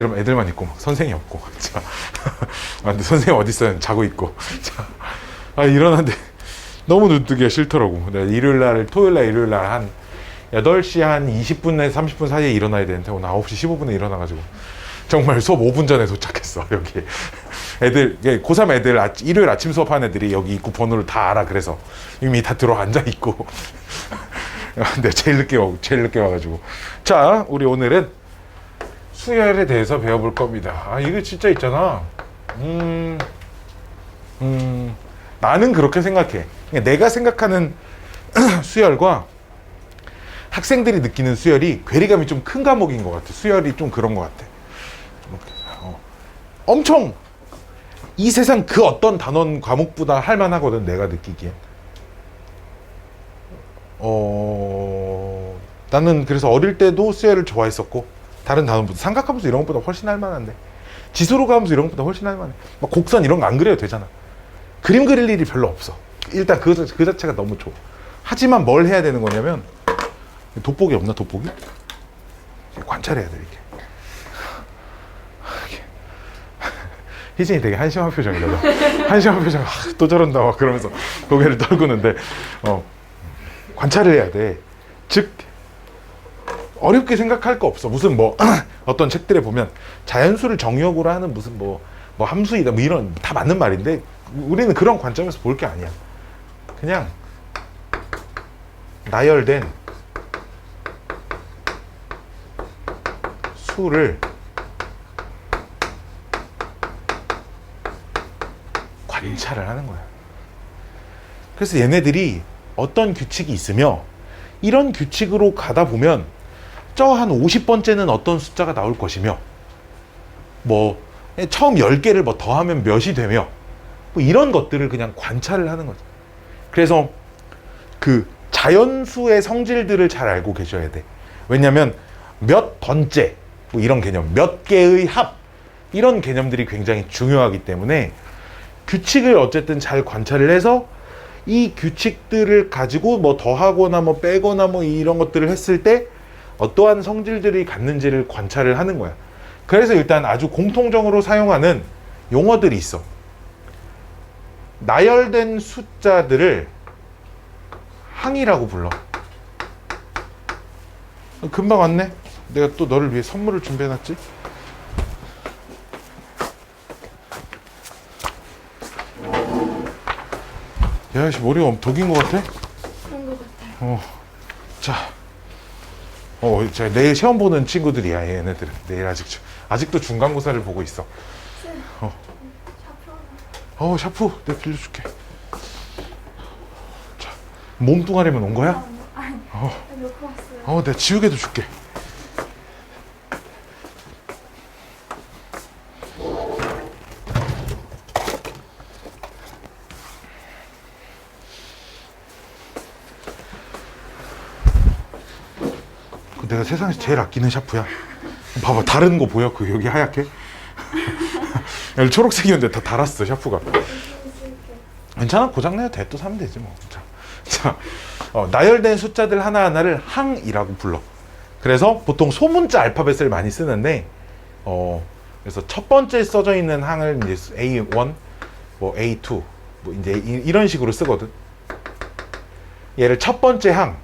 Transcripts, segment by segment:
그럼 애들만 있고 막 선생이 없고 자, 근데 선생님 어디 있어요? 자고 있고 자, 일어났는데 너무 눈뜨기가 싫더라고. 내가 일요일날 토요일날 일요일날 한 8시 한 20분에서 30분 사이에 일어나야 되는데 오늘 9시 15분에 일어나가지고 정말 수업 5분 전에 도착했어. 여기 애들 고3 애들 일요일 아침 수업하는 애들이 여기 입구 번호를 다 알아. 그래서 이미 다 들어 앉아 있고 근데 제일 늦게 와가지고 자, 우리 오늘은 수열에 대해서 배워볼 겁니다. 이거 진짜 있잖아. 나는 그렇게 생각해. 내가 생각하는 수열과 학생들이 느끼는 수열이 괴리감이 좀 큰 과목인 것 같아. 수열이 좀 그런 것 같아. 엄청 이 세상 그 어떤 단원 과목보다 할만하거든. 내가 느끼기엔. 나는 그래서 어릴 때도 수열을 좋아했었고 다른 단원보다 삼각함수 이런 것보다 훨씬 할만한데 지수로 가함수 이런 것보다 훨씬 할만해. 막 곡선 이런 거 안 그려도 되잖아. 그림 그릴 일이 별로 없어. 일단 그 자체가 너무 좋아. 하지만 뭘 해야 되는 거냐면 돋보기 없나? 돋보기? 관찰해야 돼 이렇게. 희진이 되게 한심한 표정이다. 한심한 표정. 또 저런다 막 그러면서 고개를 떨구는데 관찰을 해야 돼. 즉 어렵게 생각할 거 없어. 무슨 뭐 어떤 책들에 보면 자연수를 정의역으로 하는 무슨 뭐 함수이다 뭐 이런 다 맞는 말인데 우리는 그런 관점에서 볼 게 아니야. 그냥 나열된 수를 관찰을 하는 거야. 그래서 얘네들이 어떤 규칙이 있으며 이런 규칙으로 가다 보면 저 한 50번째는 어떤 숫자가 나올 것이며 뭐 처음 10개를 뭐 더하면 몇이 되며 뭐 이런 것들을 그냥 관찰을 하는 거죠. 그래서 그 자연수의 성질들을 잘 알고 계셔야 돼. 왜냐면 몇 번째 뭐 이런 개념, 몇 개의 합 이런 개념들이 굉장히 중요하기 때문에 규칙을 어쨌든 잘 관찰을 해서 이 규칙들을 가지고 뭐 더하거나 뭐 빼거나 뭐 이런 것들을 했을 때 어떠한 성질들이 갖는지를 관찰을 하는 거야. 그래서 일단 아주 공통적으로 사용하는 용어들이 있어. 나열된 숫자들을 항이라고 불러. 금방 왔네. 내가 또 너를 위해 선물을 준비해놨지. 야씨 머리가 독인 것 같아? 그런 것 같아요. 자, 제가 내일 시험 보는 친구들이야. 얘네들은 내일 아직도 중간고사를 보고 있어. 샤프 내가 빌려줄게. 자, 몸뚱아리만 온 거야? 아니, 놓고 왔어요. 내가 지우개도 줄게. 내가 세상에서 제일 아끼는 샤프야. 봐봐, 다른 거 보여? 그 여기 하얗게? 여기 초록색이었는데 다 달았어 샤프가. 괜찮아, 고장내도 돼. 또 사면 되지 뭐. 자, 나열된 숫자들 하나하나를 항이라고 불러. 그래서 보통 소문자 알파벳을 많이 쓰는데 그래서 첫 번째 써져 있는 항을 이제 A1, 뭐 A2, 뭐 이제 이런 식으로 쓰거든. 얘를 첫 번째 항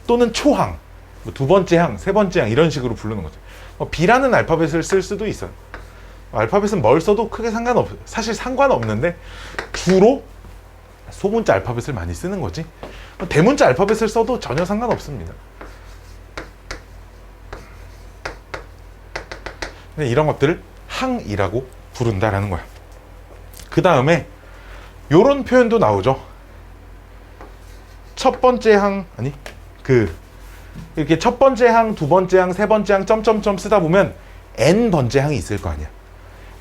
또는 초항, 뭐 두 번째 항, 세 번째 항 이런 식으로 부르는 거죠. B라는 알파벳을 쓸 수도 있어요. 알파벳은 뭘 써도 크게 사실 상관없는데 주로 소문자 알파벳을 많이 쓰는 거지. 대문자 알파벳을 써도 전혀 상관없습니다. 이런 것들을 항이라고 부른다라는 거야. 그 다음에 요런 표현도 나오죠. 첫 번째 항, 이렇게 첫 번째 항, 두 번째 항, 세 번째 항, 점점점 쓰다 보면 n번째 항이 있을 거 아니야.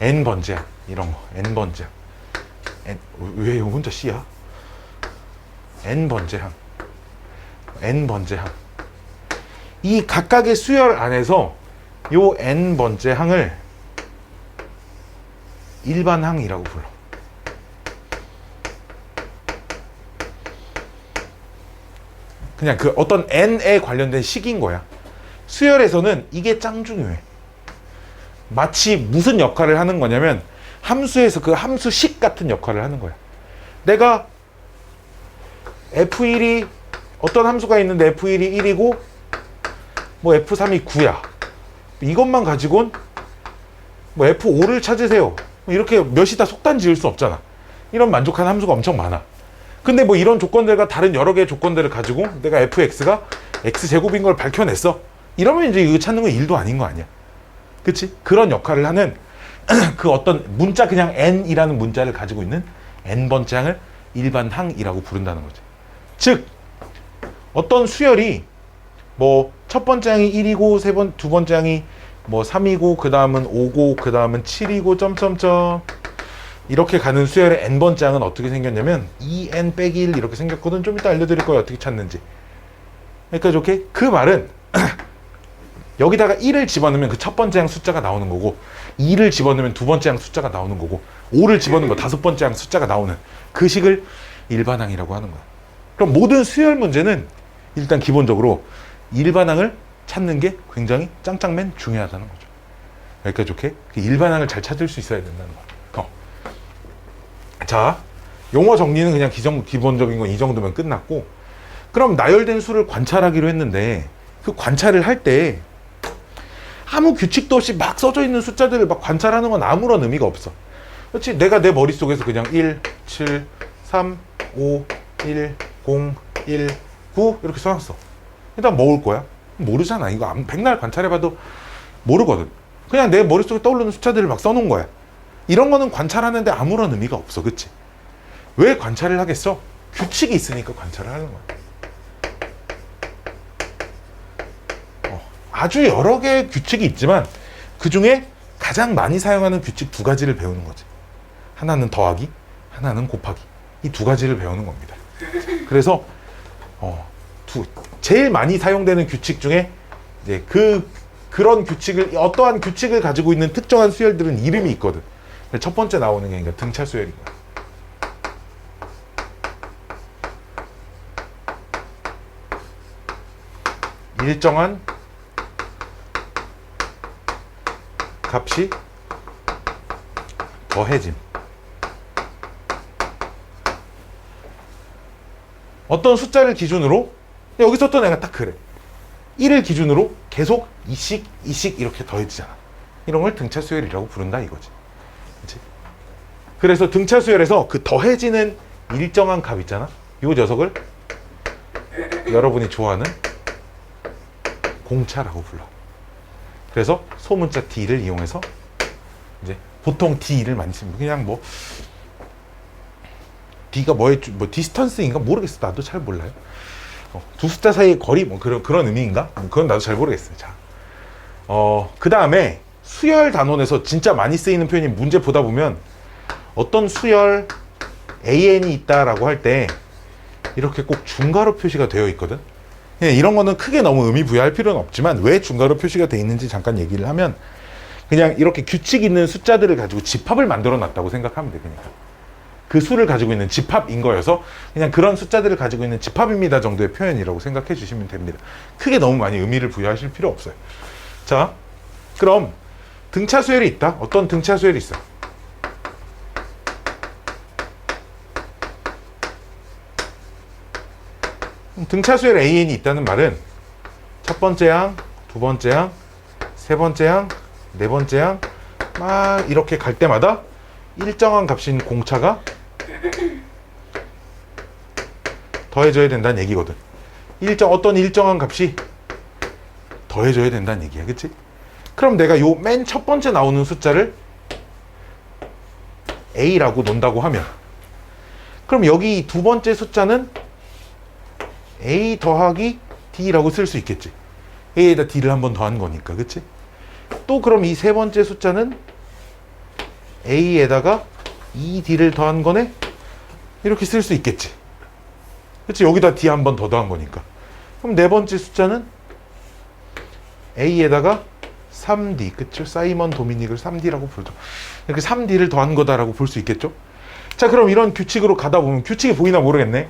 n번째 항, 이런 거, n번째 항. 왜 혼자 C야? n번째 항, n번째 항. 이 각각의 수열 안에서 요 n번째 항을 일반항이라고 불러. 그냥 그 어떤 n에 관련된 식인 거야. 수열에서는 이게 짱 중요해. 마치 무슨 역할을 하는 거냐면 함수에서 그 함수식 같은 역할을 하는 거야. 내가 F1이 어떤 함수가 있는데 F1이 1이고 뭐 F3이 9야. 이것만 가지고는 뭐 F5를 찾으세요. 이렇게 몇이다 속단 지을 수 없잖아. 이런 만족하는 함수가 엄청 많아. 근데 뭐 이런 조건들과 다른 여러 개의 조건들을 가지고 내가 fx가 x제곱인 걸 밝혀냈어. 이러면 이제 이거 찾는 건 일도 아닌 거 아니야. 그치? 그런 역할을 하는 그 어떤 문자, 그냥 n이라는 문자를 가지고 있는 n번째 항을 일반항이라고 부른다는 거지. 즉 어떤 수열이 뭐 첫 번째 항이 1이고 두 번째 항이 뭐 3이고 그 다음은 5고 그 다음은 7이고 점점점 이렇게 가는 수열의 n번째 항은 어떻게 생겼냐면 2n 빼기 1 이렇게 생겼거든. 좀 이따 알려드릴 거예요, 어떻게 찾는지. 그러니까 좋게 그 말은 여기다가 1을 집어넣으면 그 첫 번째 항 숫자가 나오는 거고 2를 집어넣으면 두 번째 항 숫자가 나오는 거고 5를 집어넣으면 다섯 번째 항 숫자가 나오는 그 식을 일반항이라고 하는 거야. 그럼 모든 수열 문제는 일단 기본적으로 일반항을 찾는 게 굉장히 짱짱맨 중요하다는 거죠. 그러니까 좋게 일반항을 잘 찾을 수 있어야 된다는 거야. 자, 용어 정리는 그냥 기본적인 건 이 정도면 끝났고, 그럼 나열된 수를 관찰하기로 했는데 그 관찰을 할 때 아무 규칙도 없이 막 써져 있는 숫자들을 막 관찰하는 건 아무런 의미가 없어. 그렇지? 내가 내 머릿속에서 그냥 1, 7, 3, 5, 1, 0, 1, 9 이렇게 써놨어. 일단 먹을 거야? 모르잖아. 이거 백날 관찰해봐도 모르거든. 그냥 내 머릿속에 떠오르는 숫자들을 막 써놓은 거야. 이런 거는 관찰하는데 아무런 의미가 없어. 그치? 왜 관찰을 하겠어? 규칙이 있으니까 관찰을 하는 거야. 아주 여러 개의 규칙이 있지만 그 중에 가장 많이 사용하는 규칙 두 가지를 배우는 거지. 하나는 더하기, 하나는 곱하기. 이 두 가지를 배우는 겁니다. 그래서 제일 많이 사용되는 규칙 중에 이제 그런 규칙을, 어떠한 규칙을 가지고 있는 특정한 수열들은 이름이 있거든. 첫 번째 나오는 게 그러니까 등차 수열인 거야. 일정한 값이 더해짐. 어떤 숫자를 기준으로, 여기서 또 내가 딱 그래. 1을 기준으로 계속 2씩 이렇게 더해지잖아. 이런 걸 등차 수열이라고 부른다 이거지. 그치? 그래서 등차 수열에서 그 더해지는 일정한 값 있잖아. 이 녀석을 여러분이 좋아하는 공차라고 불러. 그래서 소문자 D를 이용해서 이제 보통 D를 많이 씁니다. 그냥 뭐 D가 뭐 디스턴스인가 모르겠어. 나도 잘 몰라요. 두 숫자 사이의 거리 뭐 그런 의미인가? 그건 나도 잘 모르겠어요. 자, 그 다음에 수열 단원에서 진짜 많이 쓰이는 표현이, 문제 보다 보면 어떤 수열 AN이 있다라고 할 때 이렇게 꼭 중괄호 표시가 되어 있거든. 이런 거는 크게 너무 의미 부여할 필요는 없지만 왜 중괄호 표시가 되어 있는지 잠깐 얘기를 하면, 그냥 이렇게 규칙 있는 숫자들을 가지고 집합을 만들어 놨다고 생각하면 돼. 그러니까 그 수를 가지고 있는 집합인 거여서 그냥 그런 숫자들을 가지고 있는 집합입니다 정도의 표현이라고 생각해 주시면 됩니다. 크게 너무 많이 의미를 부여하실 필요 없어요. 자, 그럼 등차 수열이 있다. 어떤 등차 수열이 있어? 등차 수열 AN이 있다는 말은 첫 번째 항, 두 번째 항, 세 번째 항, 네 번째 항 막 이렇게 갈 때마다 일정한 값인 공차가 더해져야 된다는 얘기거든. 어떤 일정한 값이 더해져야 된다는 얘기야. 그치? 그럼 내가 요 맨 첫 번째 나오는 숫자를 A라고 논다고 하면, 그럼 여기 두 번째 숫자는 A 더하기 D라고 쓸 수 있겠지. A에다 D를 한 번 더한 거니까. 그치? 또 그럼 이 세 번째 숫자는 A에다가 2D를 더한 거네? 이렇게 쓸 수 있겠지. 그치? 여기다 D 한 번 더 더한 거니까. 그럼 네 번째 숫자는 A에다가 3D, 그쵸? 사이먼 도미닉을 3D라고 부르죠. 이렇게 3D를 더한 거다라고 볼 수 있겠죠? 자, 그럼 이런 규칙으로 가다 보면, 규칙이 보이나 모르겠네.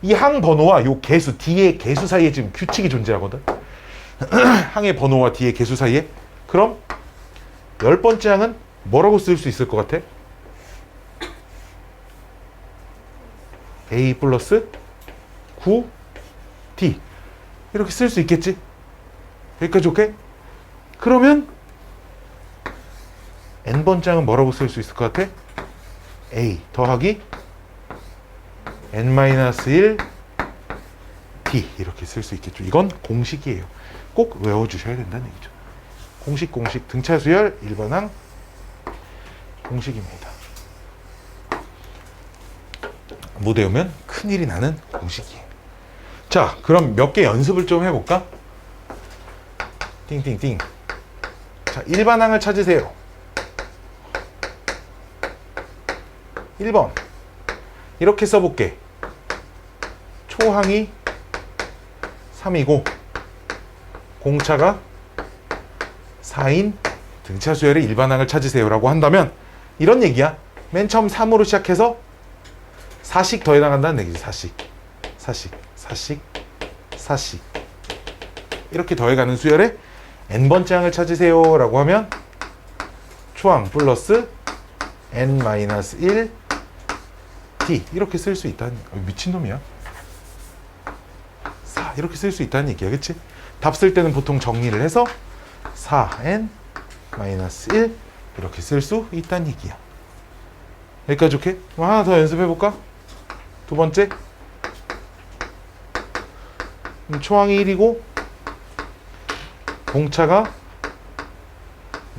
이 항 번호와 요 개수, D의 개수 사이에 지금 규칙이 존재하거든. 항의 번호와 D의 개수 사이에. 그럼 10번째 항은 뭐라고 쓸 수 있을 것 같아? A 플러스 9D 이렇게 쓸 수 있겠지? 여기까지 오케이? 그러면 n번째 항은 뭐라고 쓸 수 있을 것 같아? A 더하기 n-1 D 이렇게 쓸 수 있겠죠. 이건 공식이에요. 꼭 외워주셔야 된다는 얘기죠. 공식 등차 수열 일반항 공식입니다. 못 외우면 큰일이 나는 공식이에요. 자, 그럼 몇 개 연습을 좀 해볼까? 띵띵띵. 자, 일반항을 찾으세요. 1번 이렇게 써볼게. 초항이 3이고 공차가 4인 등차 수열의 일반항을 찾으세요 라고 한다면 이런 얘기야. 맨 처음 3으로 시작해서 4씩 더해 나간다는 얘기지. 4씩 이렇게 더해가는 수열의 n번째 항을 찾으세요 라고 하면 초항 플러스 n-1 D 이렇게 쓸 수 있다는 미친놈이야. 4 이렇게 쓸 수 있다는 얘기야. 그치? 답 쓸 때는 보통 정리를 해서 4n-1 이렇게 쓸 수 있다는 얘기야. 여기까지 오케이? 그럼 하나 더 연습해볼까? 두 번째 초항이 1이고 공차가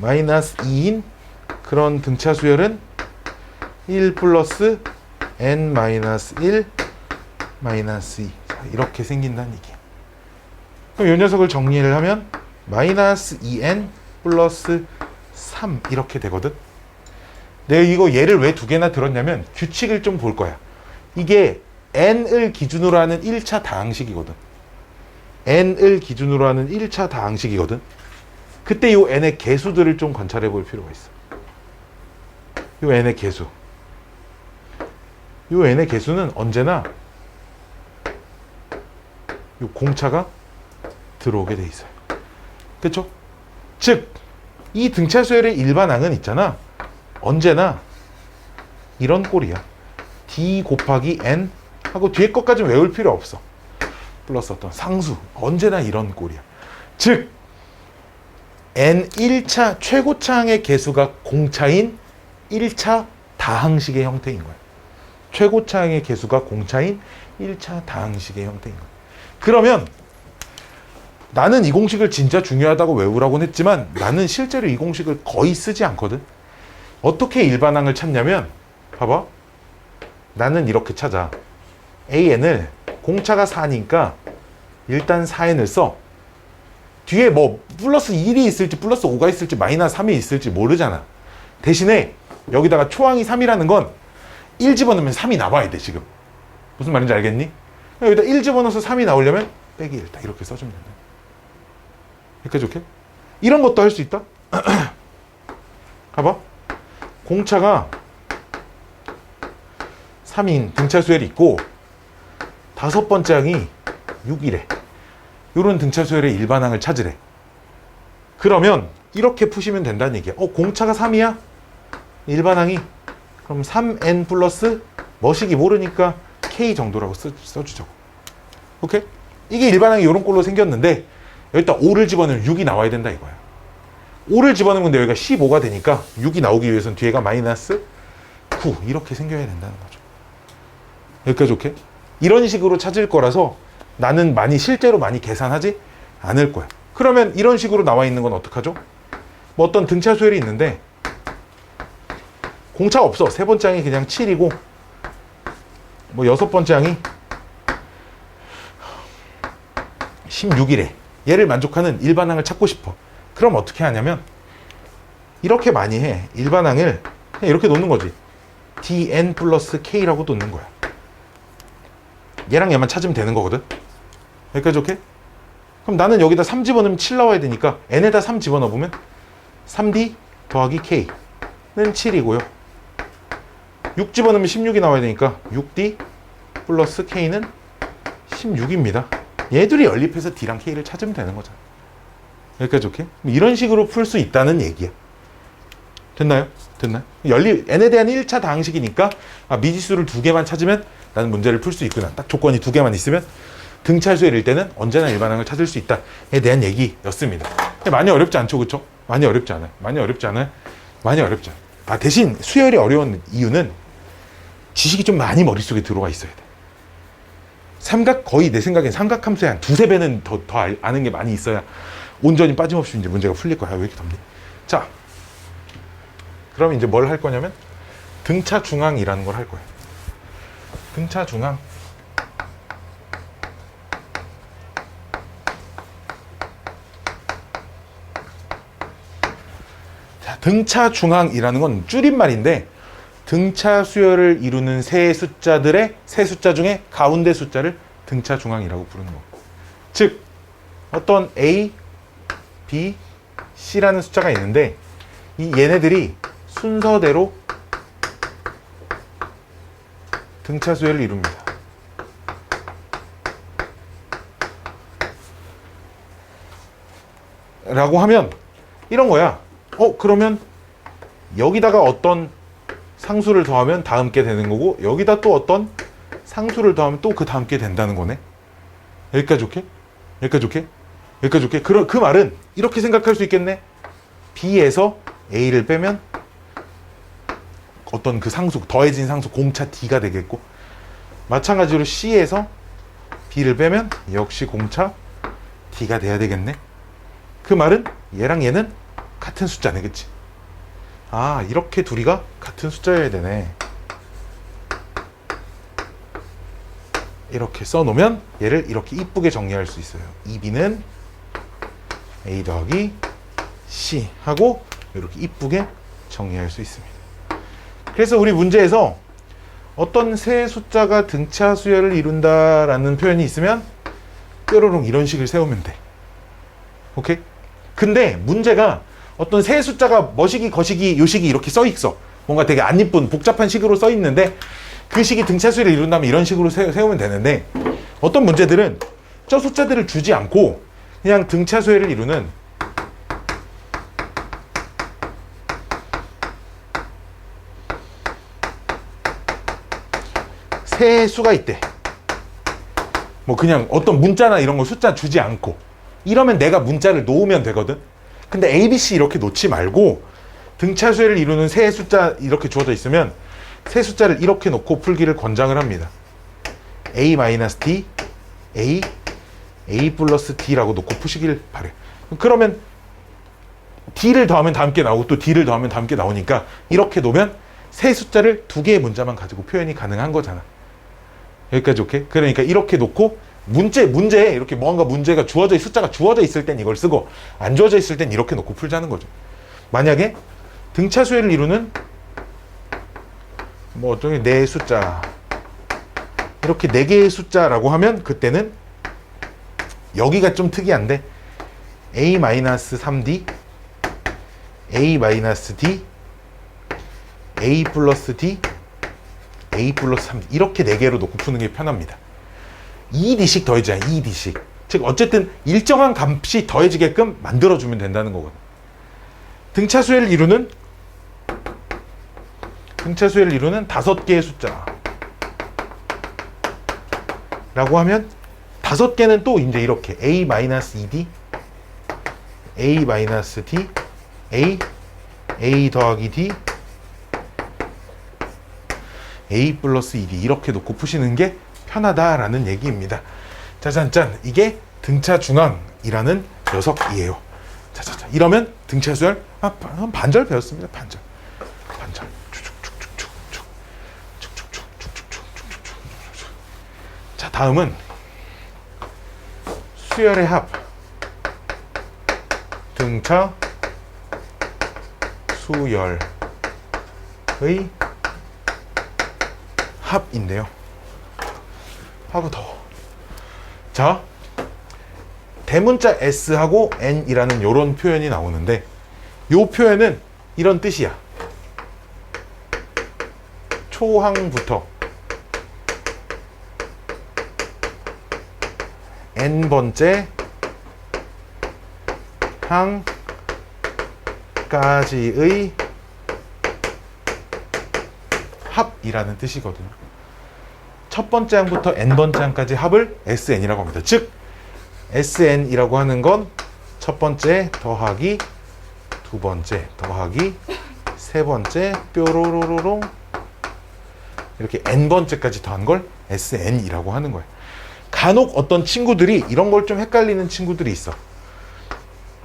-2인 그런 등차 수열은 1 플러스 n-1 -2 이렇게 생긴다는 얘기야. 그럼 이 녀석을 정리를 하면 -2n 플러스 3 이렇게 되거든. 내가 이거 얘를 왜 두 개나 들었냐면 규칙을 좀 볼 거야. 이게 n을 기준으로 하는 1차 다항식이거든. n을 기준으로 하는 1차 다항식이거든. 그때 이 n의 개수들을 좀 관찰해 볼 필요가 있어. 이 n의 개수. 이 n의 개수는 언제나 이 공차가 들어오게 돼 있어요. 그렇죠? 즉, 이 등차 수열의 일반항은 있잖아. 언제나 이런 꼴이야. d 곱하기 n 하고 뒤에 것까지는 외울 필요 없어. 플러스 어떤 상수. 언제나 이런 꼴이야. 즉, n 1차 최고차항의 개수가 공차인 1차 다항식의 형태인 거야. 최고차항의 개수가 공차인 1차 다항식의 형태인 거야. 그러면 나는 이 공식을 진짜 중요하다고 외우라고는 했지만 나는 실제로 이 공식을 거의 쓰지 않거든. 어떻게 일반항을 찾냐면 봐봐. 나는 이렇게 찾아. AN을 공차가 4니까 일단 4N을 써. 뒤에 뭐 플러스 1이 있을지 플러스 5가 있을지 마이너스 3이 있을지 모르잖아. 대신에 여기다가 초항이 3이라는 건 1 집어넣으면 3이 나와야 돼. 지금 무슨 말인지 알겠니? 여기다 1 집어넣어서 3이 나오려면 빼기 1 딱 이렇게 써주면 된다. 여기까지 오케이? 이런 것도 할 수 있다. 봐봐. 공차가 3인 등차 수열이 있고 다섯 번째 항이 6이래. 요런 등차 수열의 일반항을 찾으래. 그러면 이렇게 푸시면 된다는 얘기야. 공차가 3이야? 일반항이 그럼 3n 플러스 뭐시기 모르니까 k 정도라고 써주자고. 오케이? 이게 일반항이 요런 꼴로 생겼는데 여기다 5를 집어넣으면 6이 나와야 된다 이거야. 5를 집어넣으면 여기가 15가 되니까 6이 나오기 위해서는 뒤에가 마이너스 9 이렇게 생겨야 된다는 거죠. 여기까지 오케이? 이런 식으로 찾을 거라서 나는 실제로 많이 계산하지 않을 거야. 그러면 이런 식으로 나와 있는 건 어떡하죠? 뭐 어떤 등차 수열이 있는데 공차가 없어. 세 번째 항이 그냥 7이고 뭐 여섯 번째 항이 16이래. 얘를 만족하는 일반항을 찾고 싶어. 그럼 어떻게 하냐면 이렇게 많이 해. 일반항을 그냥 이렇게 놓는 거지. dn 플러스 k라고 놓는 거야. 얘랑 얘만 찾으면 되는 거거든. 여기까지 오케이? 그럼 나는 여기다 3 집어넣으면 7 나와야 되니까 n에다 3 집어넣으면 3d 더하기 k는 7이고요. 6 집어넣으면 16이 나와야 되니까 6d 플러스 k는 16입니다. 얘들이 연립해서 d랑 k를 찾으면 되는 거잖아. 여기까지 오케이? 이런 식으로 풀 수 있다는 얘기야. 됐나요? 됐나요? n에 대한 1차 다항식이니까 미지수를 2개만 찾으면 나는 문제를 풀 수 있구나. 딱 조건이 2개만 있으면 등차수의 일 때는 언제나 일반항을 찾을 수 있다에 대한 얘기였습니다. 많이 어렵지 않죠, 그렇죠? 많이 어렵지 않아요. 많이 어렵지 않아요. 많이 어렵죠. 대신 수열이 어려운 이유는 지식이 좀 많이 머릿속에 들어와 있어야 돼. 거의 내 생각엔 삼각함수의 한 2~3배는 더 아는 게 많이 있어야 온전히 빠짐없이 이제 문제가 풀릴 거야. 왜 이렇게 덥니? 자, 그럼 이제 뭘 할 거냐면 등차 중앙이라는 걸 할 거예요. 등차 중앙. 자, 등차 중앙이라는 건 줄임말인데 등차 수열을 이루는 세 숫자 중에 가운데 숫자를 등차 중앙이라고 부르는 거고. 즉 어떤 A, B, C라는 숫자가 있는데 이 얘네들이 순서대로 등차 수열을 이룹니다. 라고 하면 이런 거야. 그러면 여기다가 어떤 상수를 더하면 다음 게 되는 거고 여기다 또 어떤 상수를 더하면 또 그 다음 게 된다는 거네. 여기까지 오케이? 여기까지 오케이? 여기까지 오케이? 그 말은 이렇게 생각할 수 있겠네. B에서 A를 빼면 어떤 그 상수, 더해진 상수 공차 D가 되겠고 마찬가지로 C에서 B를 빼면 역시 공차 D가 돼야 되겠네. 그 말은 얘랑 얘는 같은 숫자네, 그치? 이렇게 둘이가 같은 숫자여야 되네. 이렇게 써놓으면 얘를 이렇게 이쁘게 정리할 수 있어요. 2B는 A 더하기 C 하고 이렇게 이쁘게 정리할 수 있습니다. 그래서 우리 문제에서 어떤 세 숫자가 등차 수열을 이룬다라는 표현이 있으면 뾰로롱 이런 식을 세우면 돼. 오케이? 근데 문제가 어떤 세 숫자가 머시기, 거시기, 요식이 이렇게 써 있어. 뭔가 되게 안 이쁜 복잡한 식으로 써 있는데 그 식이 등차 수열을 이룬다면 이런 식으로 세우면 되는데 어떤 문제들은 저 숫자들을 주지 않고 그냥 등차 수열을 이루는 세 수가 있대. 뭐 그냥 어떤 문자나 이런 거 숫자 주지 않고 이러면 내가 문자를 놓으면 되거든. 근데 A, B, C 이렇게 놓지 말고 등차 수열을 이루는 세 숫자 이렇게 주어져 있으면 세 숫자를 이렇게 놓고 풀기를 권장을 합니다. A-D, A 플러스 D라고 놓고 푸시길 바래. 그러면 D를 더하면 다음 게 나오고 또 D를 더하면 다음 게 나오니까 이렇게 놓으면 세 숫자를 2개의 문자만 가지고 표현이 가능한 거잖아. 여기까지 오케이? 그러니까 이렇게 놓고 문제에 이렇게 뭔가 문제가 숫자가 주어져 있을 땐 이걸 쓰고 안 주어져 있을 땐 이렇게 놓고 풀자는 거죠. 만약에 등차 수열을 이루는 뭐 어쩌면 네 숫자 이렇게 4개의 숫자라고 하면 그때는 여기가 좀 특이한데 A-3D A-D A 플러스 D A 플러스 3D 이렇게 4개로 놓고 푸는 게 편합니다. 2D씩 더해지잖아요. 2D씩. 즉 어쨌든 일정한 값이 더해지게끔 만들어주면 된다는 거거든. 등차 수열을 이루는 5개의 숫자 라고 하면 5개는 또 이제 이렇게 A-ED A-D A 더하기 D A 플러스 ED 이렇게 놓고 푸시는 게 편하다라는 얘기입니다. 짜잔짠, 이게 등차 중앙이라는 녀석이에요. 자자자, 이러면 등차 수열 반절 배웠습니다. 반절 자, 다음은 수열의 합 등차 수열의 합인데요. 하고 더. 자, 대문자 S하고 N이라는 요런 표현이 나오는데 요 표현은 이런 뜻이야. 초항부터 N번째 항까지의 합이라는 뜻이거든요. 첫 번째 항부터 n번째 항까지 합을 SN이라고 합니다. 즉 SN이라고 하는 건 첫 번째 더하기 두 번째 더하기 세 번째 뾰로로로롱 이렇게 n번째까지 더한 걸 SN이라고 하는 거예요. 간혹 어떤 친구들이 이런 걸 좀 헷갈리는 친구들이 있어.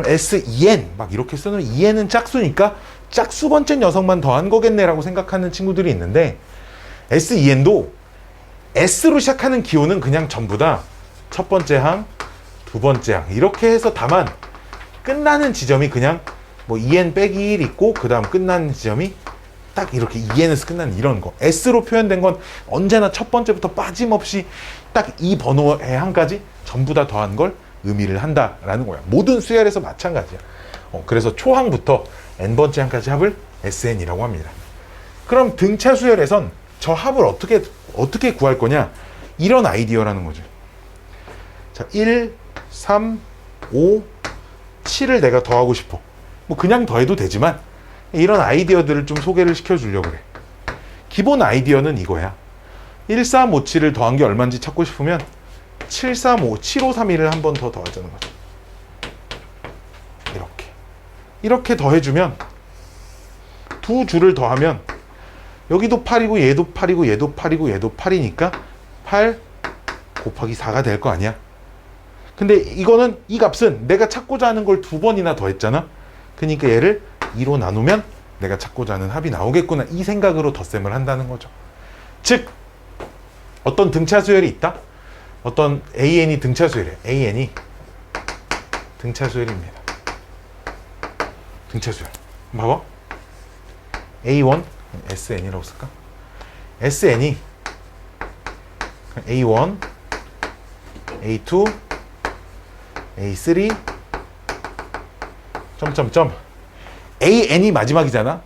SEN 막 이렇게 쓰는 EN은 짝수니까 짝수 번째 녀석만 더한 거겠네라고 생각하는 친구들이 있는데 SEN도 S로 시작하는 기호는 그냥 전부 다 첫 번째 항, 두 번째 항 이렇게 해서 다만 끝나는 지점이 그냥 뭐 EN 빼기 1 있고 그 다음 끝나는 지점이 딱 이렇게 EN에서 끝나는 이런 거. S로 표현된 건 언제나 첫 번째부터 빠짐없이 딱 이 번호의 항까지 전부 다 더한 걸 의미를 한다라는 거야. 모든 수열에서 마찬가지야. 그래서 초항부터 n번째 항까지 합을 SN이라고 합니다. 그럼 등차 수열에선 저 합을 어떻게 구할 거냐? 이런 아이디어라는 거죠. 자, 1, 3, 5, 7을 내가 더하고 싶어. 뭐 그냥 더해도 되지만 이런 아이디어들을 좀 소개를 시켜주려고 그래. 기본 아이디어는 이거야. 1, 3, 5, 7을 더한 게 얼마인지 찾고 싶으면 7, 3, 5, 7, 5, 3, 1을 한 번 더 더하자는 거죠. 이렇게 더해주면 두 줄을 더하면 여기도 8이고 얘도 8이고 얘도 8이고 얘도 8이니까 8 곱하기 4가 될 거 아니야. 근데 이거는 이 값은 내가 찾고자 하는 걸 두 번이나 더했잖아. 그러니까 얘를 2로 나누면 내가 찾고자 하는 합이 나오겠구나. 이 생각으로 덧셈을 한다는 거죠. 즉 어떤 등차 수열이 있다. 어떤 AN이 등차 수열이에요. AN이 등차 수열입니다. 등차 수열. 봐봐. A1 SN이라고 쓸까? SN이 A1 A2 A3 점점점 AN이 마지막이잖아.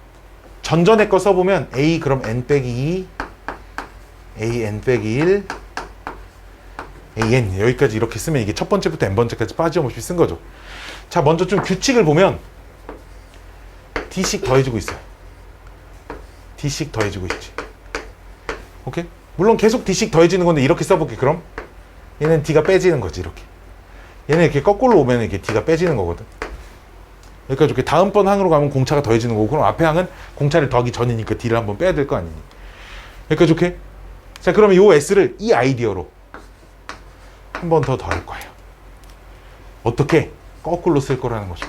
전전의 거 써보면 A 그럼 N 빼기 2 A N 빼기 1 AN 여기까지 이렇게 쓰면 이게 첫 번째부터 N번째까지 빠짐없이 쓴 거죠. 자, 먼저 좀 규칙을 보면 D씩 더해지고 있어요. D씩 더해지고 있지. 오케이? 물론 계속 D씩 더해지는 건데 이렇게 써볼게. 그럼 얘는 D가 빼지는 거지. 이렇게 얘는 이렇게 거꾸로 오면 이렇게 D가 빼지는 거거든. 여기까지 이렇게 다음번 항으로 가면 공차가 더해지는 거고, 그럼 앞에 항은 공차를 더하기 전이니까 D를 한번 빼야 될 거 아니니. 여기까지 오케이? 자, 그러면 이 S를 이 아이디어로 한 번 더 더할 거예요. 어떻게? 거꾸로 쓸 거라는 거죠.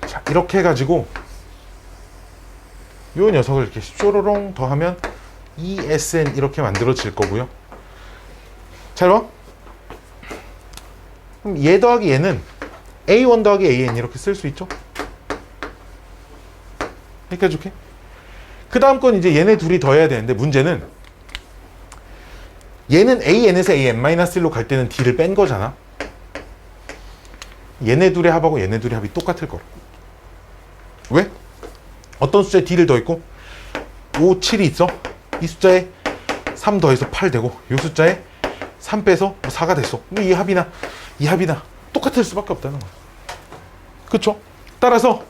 자, 이렇게 해가지고 요 녀석을 이렇게 쪼로롱 더하면 ESN 이렇게 만들어질 거고요. 잘 봐. 그럼 얘 더하기 얘는 A1 더하기 AN 이렇게 쓸 수 있죠? 여기까지 오케이? 그 다음 건 이제 얘네 둘이 더해야 되는데 문제는 얘는 AN에서 AN-1로 갈 때는 D를 뺀 거잖아. 얘네 둘의 합하고 얘네 둘의 합이 똑같을 거라. 왜? 어떤 숫자에 D를 더했고 5, 7이 있어. 이 숫자에 3 더해서 8 되고 이 숫자에 3 빼서 4가 됐어. 이 합이나 똑같을 수밖에 없다는 거야. 그쵸? 따라서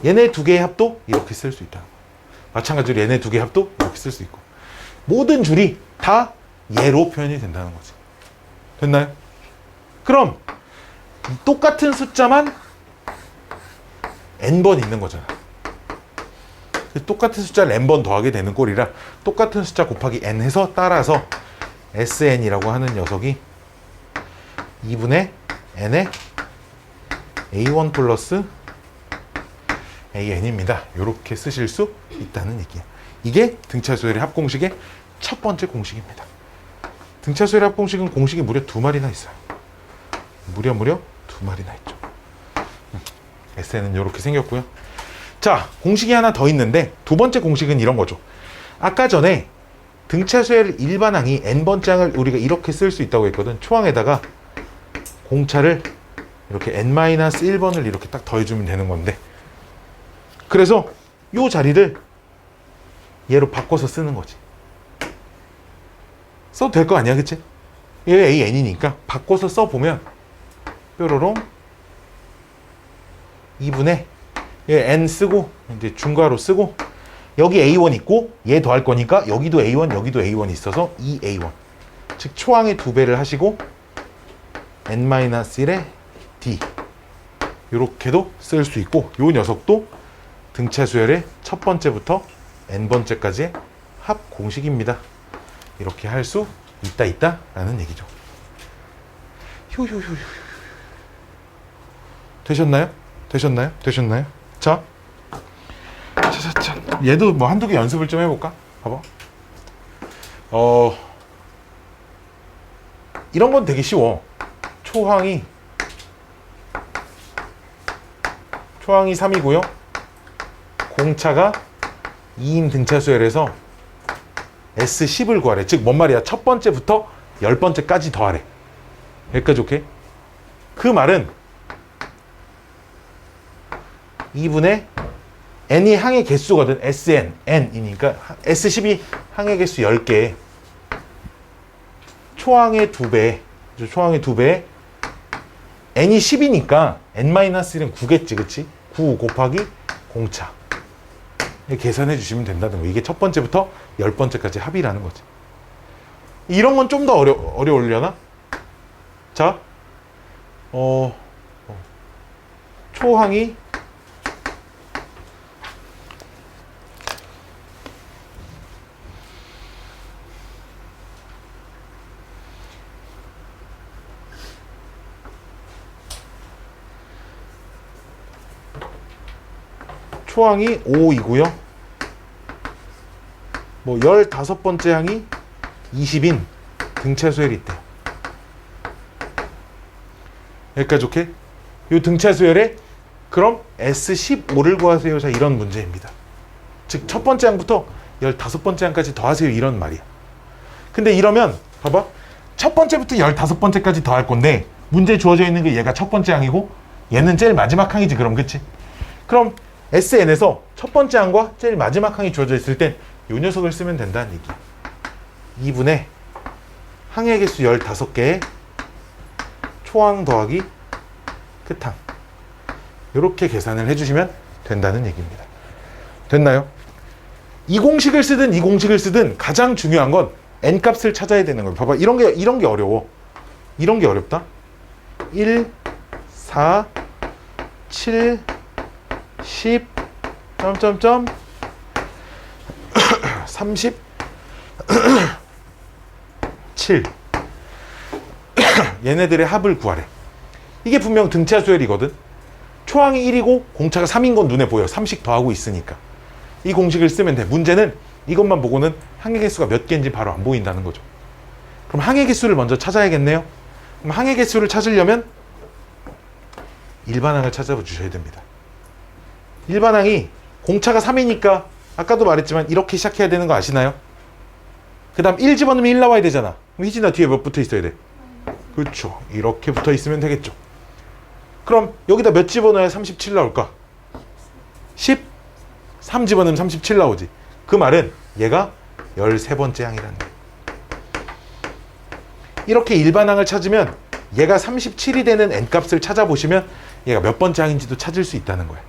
얘네 두 개의 합도 이렇게 쓸 수 있다. 마찬가지로 얘네 두 개의 합도 이렇게 쓸 수 있고 모든 줄이 다 얘로 표현이 된다는 거지. 됐나요? 그럼 똑같은 숫자만 n번 있는 거잖아. 똑같은 숫자를 n번 더하게 되는 꼴이라 똑같은 숫자 곱하기 n 해서 따라서 SN이라고 하는 녀석이 2분의 n의 A1 플러스 AN입니다. 이렇게 쓰실 수 있다는 얘기야. 이게 등차수열의 합공식의 첫 번째 공식입니다. 등차수열의 합공식은 공식이 무려 2마리나 있어요. 무려 2마리나 있죠. SN은 이렇게 생겼고요. 자, 공식이 하나 더 있는데 두 번째 공식은 이런 거죠. 아까 전에 등차수열 일반항이 n번째 항을 우리가 이렇게 쓸 수 있다고 했거든. 초항에다가 공차를 이렇게 n-1번을 이렇게 딱 더해주면 되는 건데, 그래서 이 자리를 얘로 바꿔서 쓰는 거지. 써도 될 거 아니야, 그치? 얘 AN이니까 바꿔서 써보면 뾰로롱 2분의 얘 N 쓰고 이제 중괄호 쓰고 여기 A1 있고 얘 더할 거니까 여기도 A1 여기도 A1 있어서 2A1 즉 초항의 2배를 하시고 N-1의 D 이렇게도 쓸 수 있고 요 녀석도 등차 수열의 첫 번째부터 N번째까지의 합 공식입니다. 이렇게 할 수 있다 라는 얘기죠. 휴휴휴휴 되셨나요? 되셨나요? 자, 얘도 뭐 한두 개 연습을 좀 해볼까? 봐봐. 이런 건 되게 쉬워. 초항이 3이고요. 공차가 2인 등차 수열에서 S10을 구하래. 즉 뭔 말이야? 첫 번째부터 10번째까지 더하래. 여기까지 오케이? 그 말은 2분의 n이 항의 개수거든. SN, n이니까 S10이 항의 개수 10개. 초항의 2배. 초항의 2배. n이 10이니까 n-1은 9겠지, 그치? 9 곱하기 공차. 계산해 주시면 된다는 거. 이게 첫 번째부터 10번째까지 합이라는 거지. 이런 건 좀 더 어려우려나? 자, 초항이 초항이 5이고요. 뭐 15번째 항이 20인 등차 수열이 있대요. 여기까지 오케이? 이 등차 수열에 그럼 S15를 구하세요. 자, 이런 문제입니다. 즉 첫 번째 항부터 15번째 항까지 더하세요. 이런 말이야. 근데 이러면 봐봐. 첫 번째부터 15번째까지 더할 건데 문제에 주어져 있는 게 얘가 첫 번째 항이고 얘는 제일 마지막 항이지. 그럼 그치? 그럼 SN에서 첫 번째 항과 제일 마지막 항이 주어져 있을 땐 이 녀석을 쓰면 된다는 얘기야. 2분의 항의 개수 15개에 초항 더하기 끝항. 이렇게 계산을 해주시면 된다는 얘기입니다. 됐나요? 이 공식을 쓰든 이 공식을 쓰든 가장 중요한 건 n값을 찾아야 되는 거예요. 봐봐. 이런 게 어려워. 이런 게 어렵다. 1, 4, 7, 10, 점점점 37 얘네들의 합을 구하래. 이게 분명 등차 수열이거든. 초항이 1이고 공차가 3인 건 눈에 보여. 3씩 더하고 있으니까. 이 공식을 쓰면 돼. 문제는 이것만 보고는 항의 개수가 몇 개인지 바로 안 보인다는 거죠. 그럼 항의 개수를 먼저 찾아야겠네요. 그럼 항의 개수를 찾으려면 일반항을 찾아주셔야 됩니다. 일반항이 공차가 3이니까 아까도 말했지만 이렇게 시작해야 되는 거 아시나요? 그 다음 1 집어넣으면 1 나와야 되잖아. 그럼 희진아 뒤에 몇 붙어 있어야 돼? 그렇죠. 이렇게 붙어 있으면 되겠죠. 그럼 여기다 몇 집어넣어야 37 나올까? 10? 3 집어넣으면 37 나오지. 그 말은 얘가 13번째 항이라는 거야. 이렇게 일반항을 찾으면 얘가 37이 되는 n값을 찾아보시면 얘가 몇 번째 항인지도 찾을 수 있다는 거야.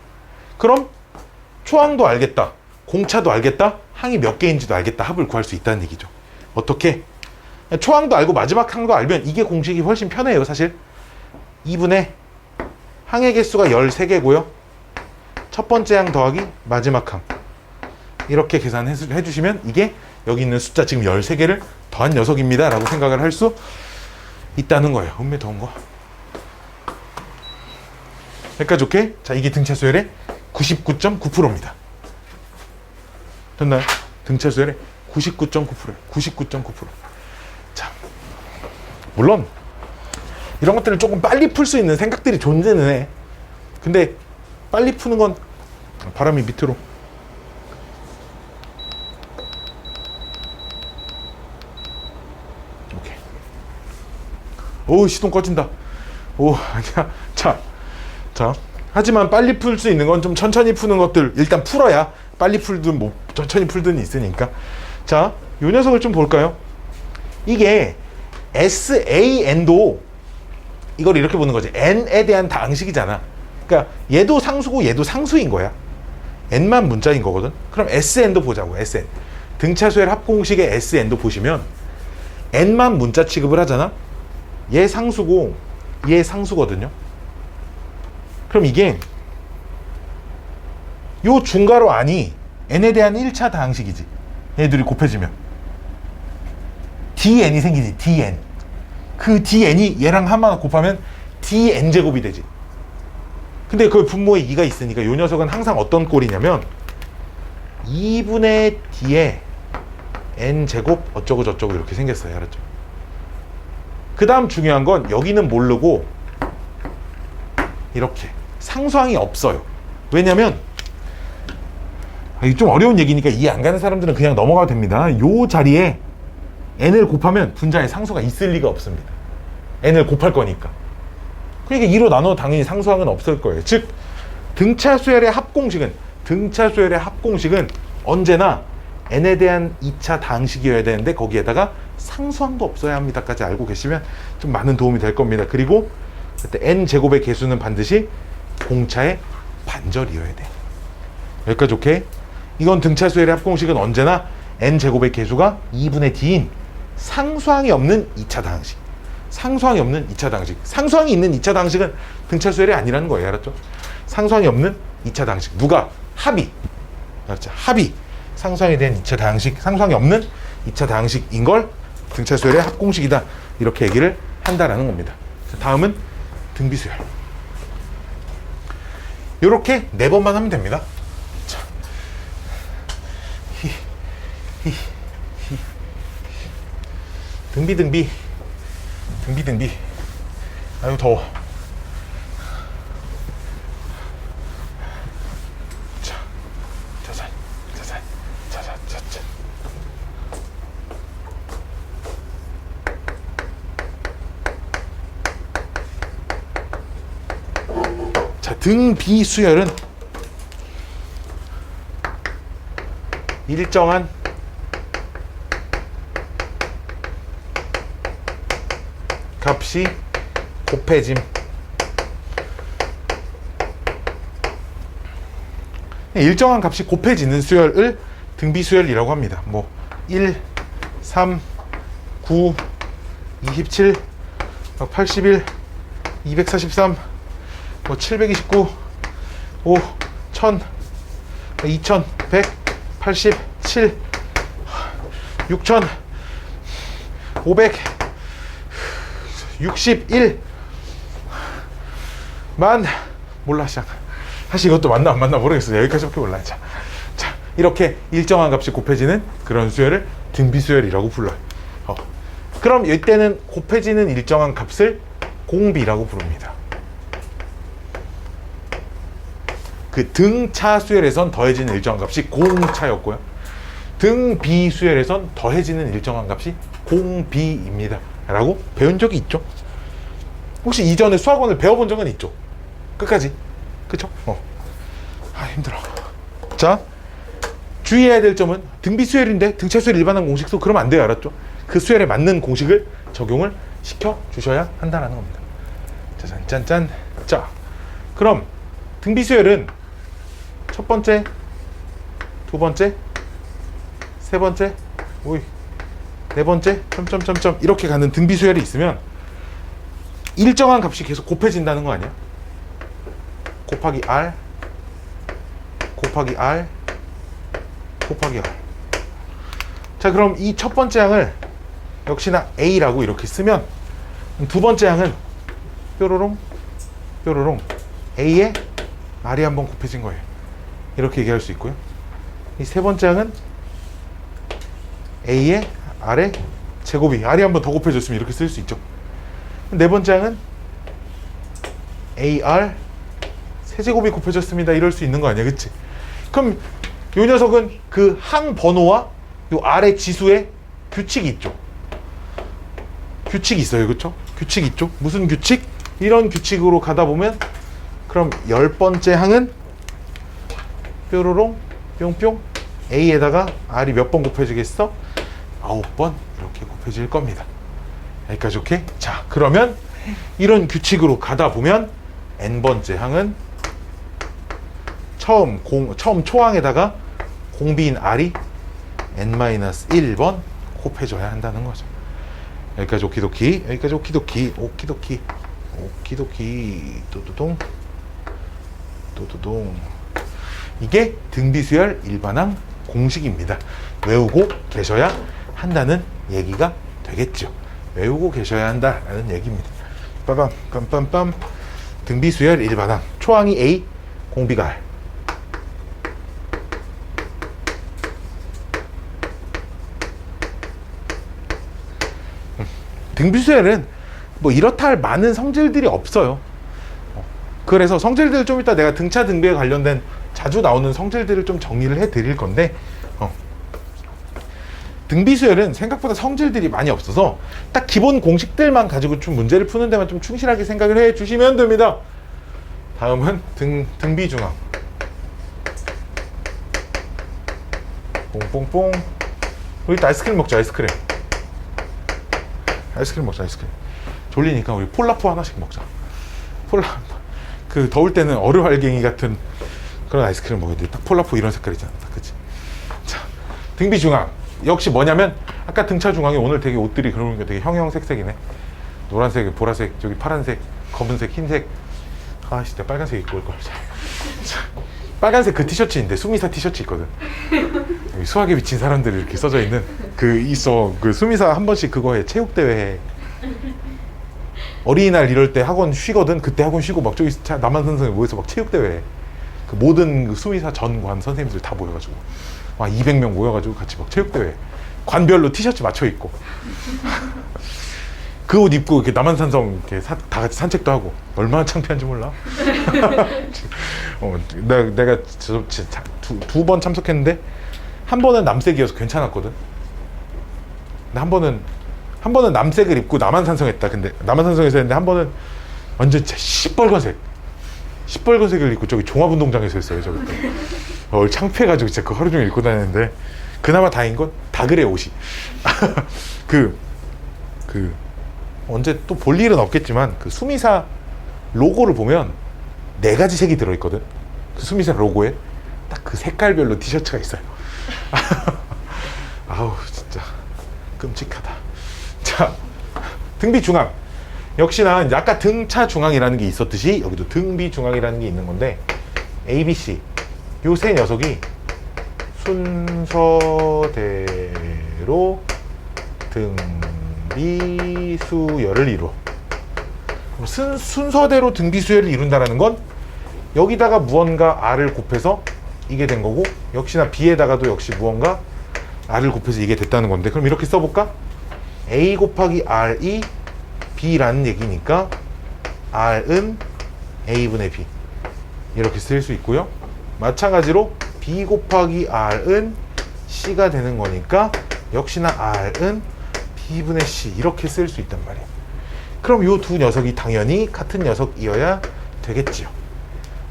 그럼 초항도 알겠다. 공차도 알겠다. 항이 몇 개인지도 알겠다. 합을 구할 수 있다는 얘기죠. 어떻게? 초항도 알고 마지막 항도 알면 이게 공식이 훨씬 편해요. 사실 2분의 항의 개수가 13개고요. 첫 번째 항 더하기 마지막 항. 이렇게 계산해 주시면 이게 여기 있는 숫자 지금 13개를 더한 녀석입니다. 라고 생각을 할 수 있다는 거예요. 음메 더운 거. 여기까지 오케이? 자, 이게 등차 수열의 99.9%입니다. 됐나요? 등차 수열의 99.9%예요. 99.9%. 자, 물론 이런 것들을 조금 빨리 풀 수 있는 생각들이 존재는 해. 근데 빨리 푸는 건 바람이 밑으로. 오케이. 오, 시동 꺼진다. 오, 자. 하지만 빨리 풀 수 있는 건 좀 천천히 푸는 것들 일단 풀어야 빨리 풀든 뭐 천천히 풀든 있으니까. 자, 요 녀석을 좀 볼까요? 이게 SAN도 이걸 이렇게 보는 거지. N에 대한 다항식이잖아. 그러니까 얘도 상수고 얘도 상수인 거야. N만 문자인 거거든. 그럼 SN도 보자고. SN. 등차수열 합공식의 SN도 보시면 N만 문자 취급을 하잖아. 얘 상수고 얘 상수거든요. 그럼 이게 요 중괄호 안이 N에 대한 1차 다항식이지. 얘들이 곱해지면 DN이 생기지. DN. 그 DN이 얘랑 하나 곱하면 DN제곱이 되지. 근데 그 분모에 2가 있으니까 요 녀석은 항상 어떤 꼴이냐면 2분의 D에 N제곱 어쩌고 저쩌고 이렇게 생겼어요. 알았죠? 그 다음 중요한 건 여기는 모르고 이렇게 상수항이 없어요. 왜냐면 이게 좀 어려운 얘기니까 이해 안 가는 사람들은 그냥 넘어가도 됩니다. 요 자리에 n을 곱하면 분자에 상수가 있을 리가 없습니다. n을 곱할 거니까. 그러니까 2로 나눠 당연히 상수항은 없을 거예요. 즉 등차수열의 합공식은 언제나 n에 대한 2차 다항식이어야 되는데 거기에다가 상수항도 없어야 합니다까지 알고 계시면 좀 많은 도움이 될 겁니다. 그리고 그때 n제곱의 개수는 반드시 공차의 반절이어야 돼. 여기까지 오케이? 이건 등차수열의 합공식은 언제나 n제곱의 개수가 2분의 d인 상수항이 없는 2차 다항식. 상수항이 없는 2차 다항식. 상수항이 있는 2차 다항식은 등차수열이 아니라는 거예요. 알았죠? 상수항이 없는 2차 다항식. 누가? 합이. 알았죠? 합이. 상수항에 대한 2차 다항식. 상수항이 없는 2차 다항식인 걸 등차수열의 합공식이다. 이렇게 얘기를 한다라는 겁니다. 다음은 등비수열. 요렇게 4번만 하면 됩니다. 자. 등비. 아유 더워. 자, 짜잔. 자, 등비수열은 일정한 값이 곱해짐. 일정한 값이 곱해지는 수열을 등비수열이라고 합니다. 뭐 1, 3, 9, 27, 81, 243, 뭐 729, 5, 1000, 2187, 6000, 500, 61, 몰라. 사실 이것도 맞나 안 맞나 모르겠어요. 여기까지밖에 몰라요. 자, 이렇게 일정한 값이 곱해지는 그런 수열을 등비수열이라고 불러요. 그럼 이때는 곱해지는 일정한 값을 공비라고 부릅니다. 그 등차수열에선 더해지는 일정한 값이 공차였고요. 등비수열에선 더해지는 일정한 값이 공비입니다. 라고 배운 적이 있죠? 혹시 이전에 수학원을 배워본 적은 있죠? 끝까지. 그쵸? 힘들어. 자, 주의해야 될 점은 등비수열인데 등차수열 일반항 공식도 그러면 안 돼요. 알았죠? 그 수열에 맞는 공식을 적용을 시켜주셔야 한다는 겁니다. 짠. 자, 그럼 등비수열은 첫 번째, 두 번째, 세 번째, 네 번째, 점점점점 이렇게 가는 등비수열이 있으면 일정한 값이 계속 곱해진다는 거 아니야? 곱하기 R, 곱하기 R, 곱하기 R. 자, 그럼 이 첫 번째 항을 역시나 A라고 이렇게 쓰면 두 번째 항은 뾰로롱 A에 R이 한번 곱해진 거예요. 이렇게 얘기할 수 있고요. 이 세 번째 항은 A에 R에 제곱이 R이 한번 더 곱해졌으면 이렇게 쓸 수 있죠. 네 번째 항은 AR 세제곱이 곱해졌습니다. 이럴 수 있는 거 아니야, 그치? 그럼 요 녀석은 그 항 번호와 요 R의 지수에 규칙이 있죠. 규칙이 있어요, 그쵸? 규칙이 있죠. 무슨 규칙? 이런 규칙으로 가다 보면 그럼 10번째 항은 뾰로롱 뿅뿅 A에다가 R이 몇 번 곱해지겠어? 9번 이렇게 곱해질 겁니다. 여기까지 오케이? 자, 그러면 이런 규칙으로 가다 보면 n번째 항은 처음 초항에다가 공비인 r이 n-1번 곱해줘야 한다는 거죠. 여기까지 오키도키, 여기까지 오키도키, 오키도키, 오키도키, 또도동, 또도동. 이게 등비수열 일반항 공식입니다. 외우고 계셔야 한다는 얘기가 되겠죠. 외우고 계셔야 한다라는 얘기입니다. 빠밤, 빰빰빰. 등비수열 일반항. 초항이 A, 공비가 R. 등비수열은 뭐 이렇다 할 많은 성질들이 없어요. 그래서 성질들 좀 이따 내가 등차 등비에 관련된 자주 나오는 성질들을 좀 정리를 해 드릴 건데, 등비수열은 생각보다 성질들이 많이 없어서 딱 기본 공식들만 가지고 좀 문제를 푸는 데만 좀 충실하게 생각을 해 주시면 됩니다. 다음은 등비중항. 뽕뽕뽕. 우리 또 아이스크림 먹자. 아이스크림 먹자. 아이스크림. 졸리니까 우리 폴라포 하나씩 먹자. 그 더울 때는 얼음알갱이 같은 그런 아이스크림 먹어야 돼. 딱 폴라포 이런 색깔이잖아. 딱 그치? 자, 등비중항. 역시 뭐냐면 아까 등차 중앙에 오늘 되게 옷들이 그런 게 되게 형형색색이네. 노란색, 보라색, 저기 파란색, 검은색, 흰색. 아 진짜 빨간색 입고 올 걸. 빨간색 그 티셔츠인데 수미사 티셔츠 있거든. 여기 수학에 미친 사람들이 이렇게 써져 있는 그 있어. 그 수미사 한 번씩 그거 해. 체육대회 해. 어린이날 이럴 때 학원 쉬거든. 그때 학원 쉬고 막 저기 남한 선생님 모여서 막 체육대회 해. 그 모든 그 수미사 전관 선생님들 다 모여가지고 와 200명 모여가지고 같이 막 체육대회 관별로 티셔츠 맞춰 입고 그 옷 입고 이렇게 남한산성 이렇게 다 같이 산책도 하고 얼마나 창피한지 몰라. 내가 두 번 참석했는데 한 번은 남색이어서 괜찮았거든. 근데 한 번은 남색을 입고 남한산성 했다. 근데 남한산성에서 했는데 한 번은 완전 진짜 시뻘건색을 입고 저기 종합운동장에서 했어요. 저기 창피해가지고 진짜 그 하루 종일 입고 다녔는데 그나마 다행인 건 다 그래 옷이. 언제 또 볼 일은 없겠지만 그 수미사 로고를 보면 4가지 색이 들어있거든. 그 수미사 로고에 딱 그 색깔별로 티셔츠가 있어요. 아우 진짜 끔찍하다. 자, 등비중앙. 역시나 이제 아까 등차 중앙이라는 게 있었듯이 여기도 등비 중앙이라는 게 있는 건데 A, B, C 요 세 녀석이 순서대로 등비수열을 이루어. 순서대로 등비수열을 이룬다는 건 여기다가 무언가 R을 곱해서 이게 된 거고 역시나 B에다가도 역시 무언가 R을 곱해서 이게 됐다는 건데 그럼 이렇게 써볼까? A 곱하기 R이 B라는 얘기니까 R은 A분의 B 이렇게 쓸 수 있고요. 마찬가지로 B 곱하기 R은 C가 되는 거니까 역시나 R은 B분의 C 이렇게 쓸 수 있단 말이에요. 그럼 이 두 녀석이 당연히 같은 녀석이어야 되겠지요.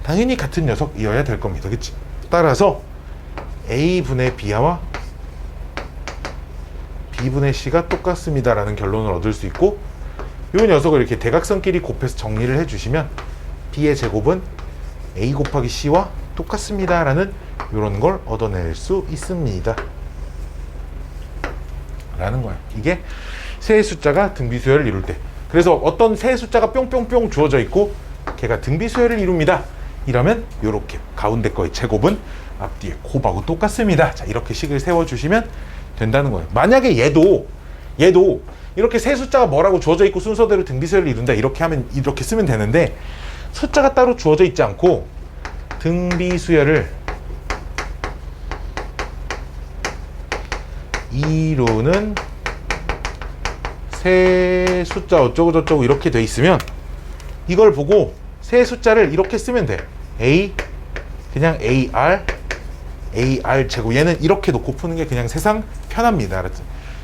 당연히 같은 녀석이어야 될 겁니다. 그치? 따라서 A분의 B와 B분의 C가 똑같습니다 라는 결론을 얻을 수 있고 이 녀석을 이렇게 대각선끼리 곱해서 정리를 해주시면 B의 제곱은 A 곱하기 C와 똑같습니다 라는 이런 걸 얻어낼 수 있습니다 라는 거예요. 이게 세 숫자가 등비수열을 이룰 때. 그래서 어떤 세 숫자가 뿅뿅뿅 주어져 있고 걔가 등비수열을 이룹니다 이러면 이렇게 가운데 거의 제곱은 앞뒤에 곱하고 똑같습니다. 자, 이렇게 식을 세워주시면 된다는 거예요. 만약에 얘도 이렇게 세 숫자가 뭐라고 주어져 있고 순서대로 등비수열을 이룬다 이렇게 하면 이렇게 쓰면 되는데 숫자가 따로 주어져 있지 않고 등비수열을 이루는 세 숫자 어쩌고 저쩌고 이렇게 돼 있으면 이걸 보고 세 숫자를 이렇게 쓰면 돼. A 그냥 AR 제곱. 얘는 이렇게 놓고 푸는 게 그냥 세상 편합니다. 알았지?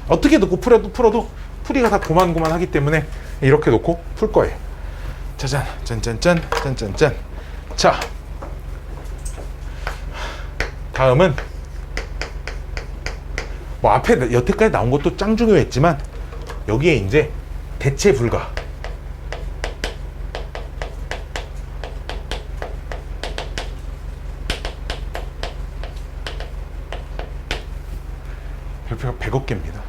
어떻게 놓고 풀어도 풀이가 다 고만고만하기 때문에 이렇게 놓고 풀 거예요. 짜잔 짠짠짠 짠짠짠. 자, 다음은 뭐 앞에 여태까지 나온 것도 짱 중요했지만 여기에 이제 대체 불가. 별표가 100억 개입니다.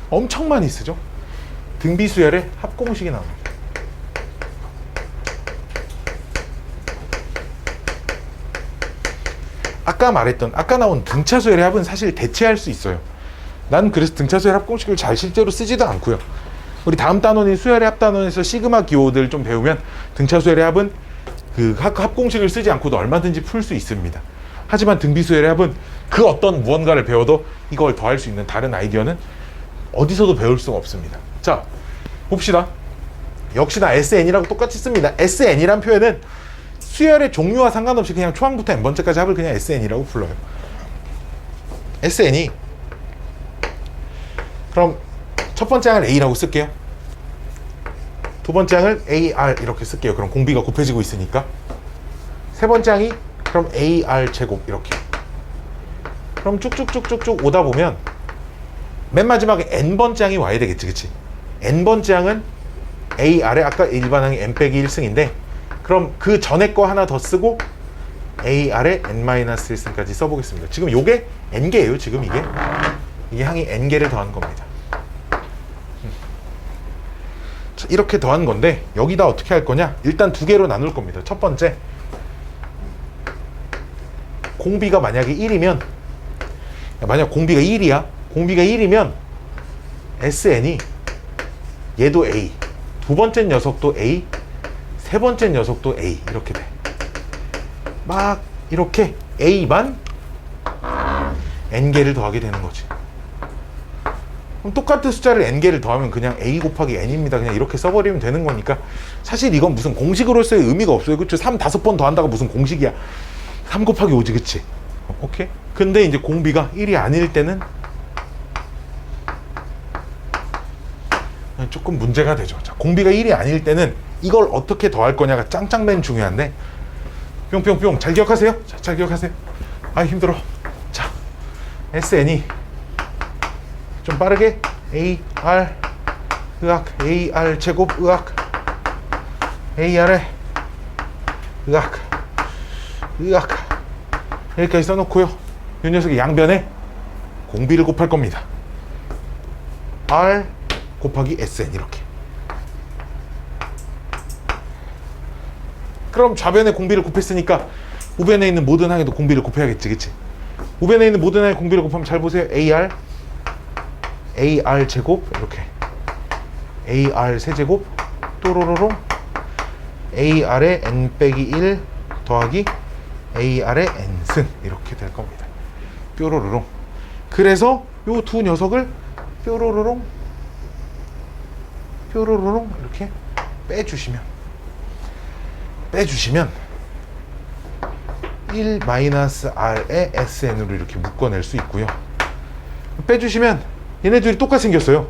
엄청 많이 쓰죠. 등비수열의 합공식이 나옵니다. 아까 나온 등차수열의 합은 사실 대체할 수 있어요. 난 그래서 등차수열 합공식을 잘 실제로 쓰지도 않고요. 우리 다음 단원인 수열의 합단원에서 시그마 기호들 좀 배우면 등차수열의 합은 그 합공식을 쓰지 않고도 얼마든지 풀 수 있습니다. 하지만 등비수열의 합은 그 어떤 무언가를 배워도 이걸 더할 수 있는 다른 아이디어는 어디서도 배울 수가 없습니다. 자, 봅시다. 역시나 SN이라고 똑같이 씁니다. SN이란 표현은 수열의 종류와 상관없이 그냥 초항부터 n번째까지 합을 그냥 SN이라고 불러요. SN이 그럼 첫 번째 항을 A라고 쓸게요. 두 번째 항을 AR 이렇게 쓸게요. 그럼 공비가 곱해지고 있으니까. 세 번째 항이 그럼 AR 제곱 이렇게. 그럼 쭉쭉쭉쭉쭉 오다 보면 맨 마지막에 n번째 항이 와야 되겠지, 그치? n번째 항은 AR에 아까 일반 항이 n 빼기 1승인데 그럼 그 전에 거 하나 더 쓰고 AR에 n-1승까지 써보겠습니다. 지금 요게 n개예요. 지금 이게 항이 n개를 더한 겁니다. 자, 이렇게 더한 건데 여기다 어떻게 할 거냐? 일단 두 개로 나눌 겁니다. 첫 번째, 공비가 만약에 1이면, 만약 공비가 1이야. 공비가 1이면 SN이 얘도 A, 두 번째 녀석도 A, 세 번째 녀석도 A 이렇게 돼. 막 이렇게 A만 n개를 더하게 되는 거지. 그럼 똑같은 숫자를 n개를 더하면 그냥 A 곱하기 n입니다. 그냥 이렇게 써버리면 되는 거니까 사실 이건 무슨 공식으로서의 의미가 없어요. 그쵸? 3, 5번 더한다가 무슨 공식이야. 3 곱하기 5지, 그치? 오케이? 근데 이제 공비가 1이 아닐 때는 조금 문제가 되죠. 자, 공비가 1이 아닐 때는 이걸 어떻게 더할 거냐가 짱짱맨 중요한데, 뿅뿅뿅 잘 기억하세요? 자, 잘 기억하세요. 아, 힘들어. 자, SN이 좀 빠르게 AR 의학 AR 제곱 의학 AR에 의학 여기까지 써놓고요. 이 녀석의 양변에 공비를 곱할 겁니다. R 곱하기 SN 이렇게. 그럼 좌변에 공비를 곱했으니까 우변에 있는 모든 항에도 공비를 곱해야겠지, 그치? 우변에 있는 모든 항에 공비를 곱하면 잘 보세요. AR 제곱 이렇게, AR 세제곱 또로로롱 AR에 n 빼기 1 더하기 AR에 n승 이렇게 될 겁니다. 뾰로로롱. 그래서 요 두 녀석을 뾰로로롱 이렇게 빼주시면 1-R의 SN으로 이렇게 묶어낼 수 있고요. 빼주시면 얘네들이 똑같이 생겼어요.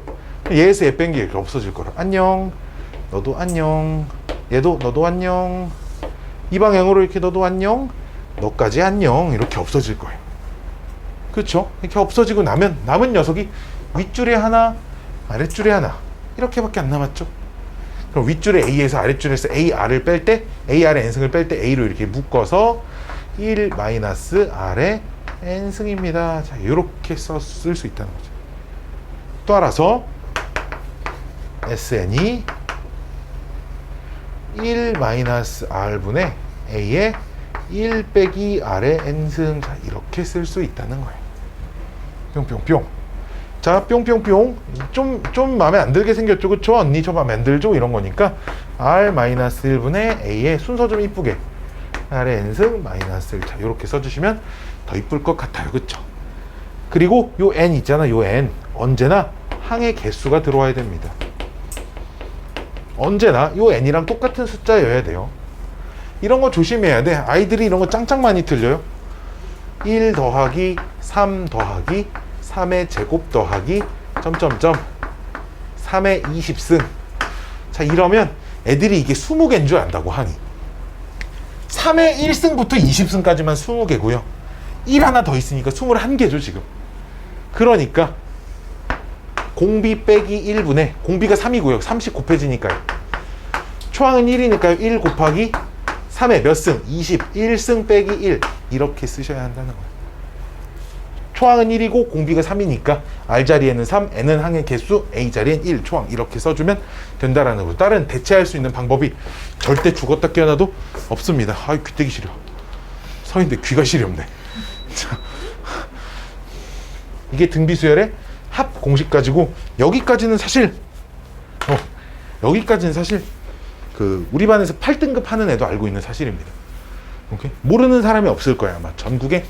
얘에서 얘 뺀 게 이렇게 없어질 거라. 안녕. 너도 안녕. 얘도 너도 안녕. 이 방향으로 이렇게 너도 안녕. 너까지 안녕. 이렇게 없어질 거예요. 그렇죠? 이렇게 없어지고 나면 남은 녀석이 윗줄에 하나, 아랫줄에 하나 이렇게밖에 안 남았죠. 그럼 윗줄에 A에서 아랫줄에서 AR을 뺄 때, AR의 n승을 뺄 때 A로 이렇게 묶어서 1-R의 n승입니다. 자, 이렇게 쓸 수 있다는 거죠. 또 알아서 SN이 1-R분의 A의 1 빼기 R의 n승. 자, 이렇게 쓸 수 있다는 거예요. 뿅뿅뿅. 자, 뿅뿅뿅. 좀 마음에 안 들게 생겼죠, 그쵸? 언니 저 마음에 안 들죠? 이런 거니까 R-1분의 A의 순서 좀 이쁘게 R의 n승 -1. 자, 요렇게 써주시면 더 이쁠 것 같아요, 그쵸? 그리고 요 n 있잖아, 요 n 언제나 항의 개수가 들어와야 됩니다. 언제나 요 n이랑 똑같은 숫자여야 돼요. 이런 거 조심해야 돼. 아이들이 이런 거 짱짱 많이 틀려요. 1 더하기 3 더하기 3의 제곱 더하기 점점점 3의 20승. 자, 이러면 애들이 이게 20개인 줄 안다고, 항이. 3의 1승부터 20승까지만 20개고요 1 하나 더 있으니까 21개죠 지금. 그러니까 공비 빼기 1분의 공비가 3이고요. 30 곱해지니까요. 초항은 1이니까요. 1 곱하기 3의 몇 승? 20. 1승 빼기 1. 이렇게 쓰셔야 한다는 거예요. 초항은 1이고 공비가 3이니까 R 자리에는 3, N은 항의 개수, A 자리엔 1, 초항 이렇게 써주면 된다라는 거예요. 다른 대체할 수 있는 방법이 절대 죽었다 깨어나도 없습니다. 아이 귀때기 시려. 서인데 귀가 시렵네. 자, 이게 등비수열의 합 공식 가지고 여기까지는 사실 그 우리 반에서 8등급 하는 애도 알고 있는 사실입니다. 오케이? 모르는 사람이 없을 거야. 아마 전국에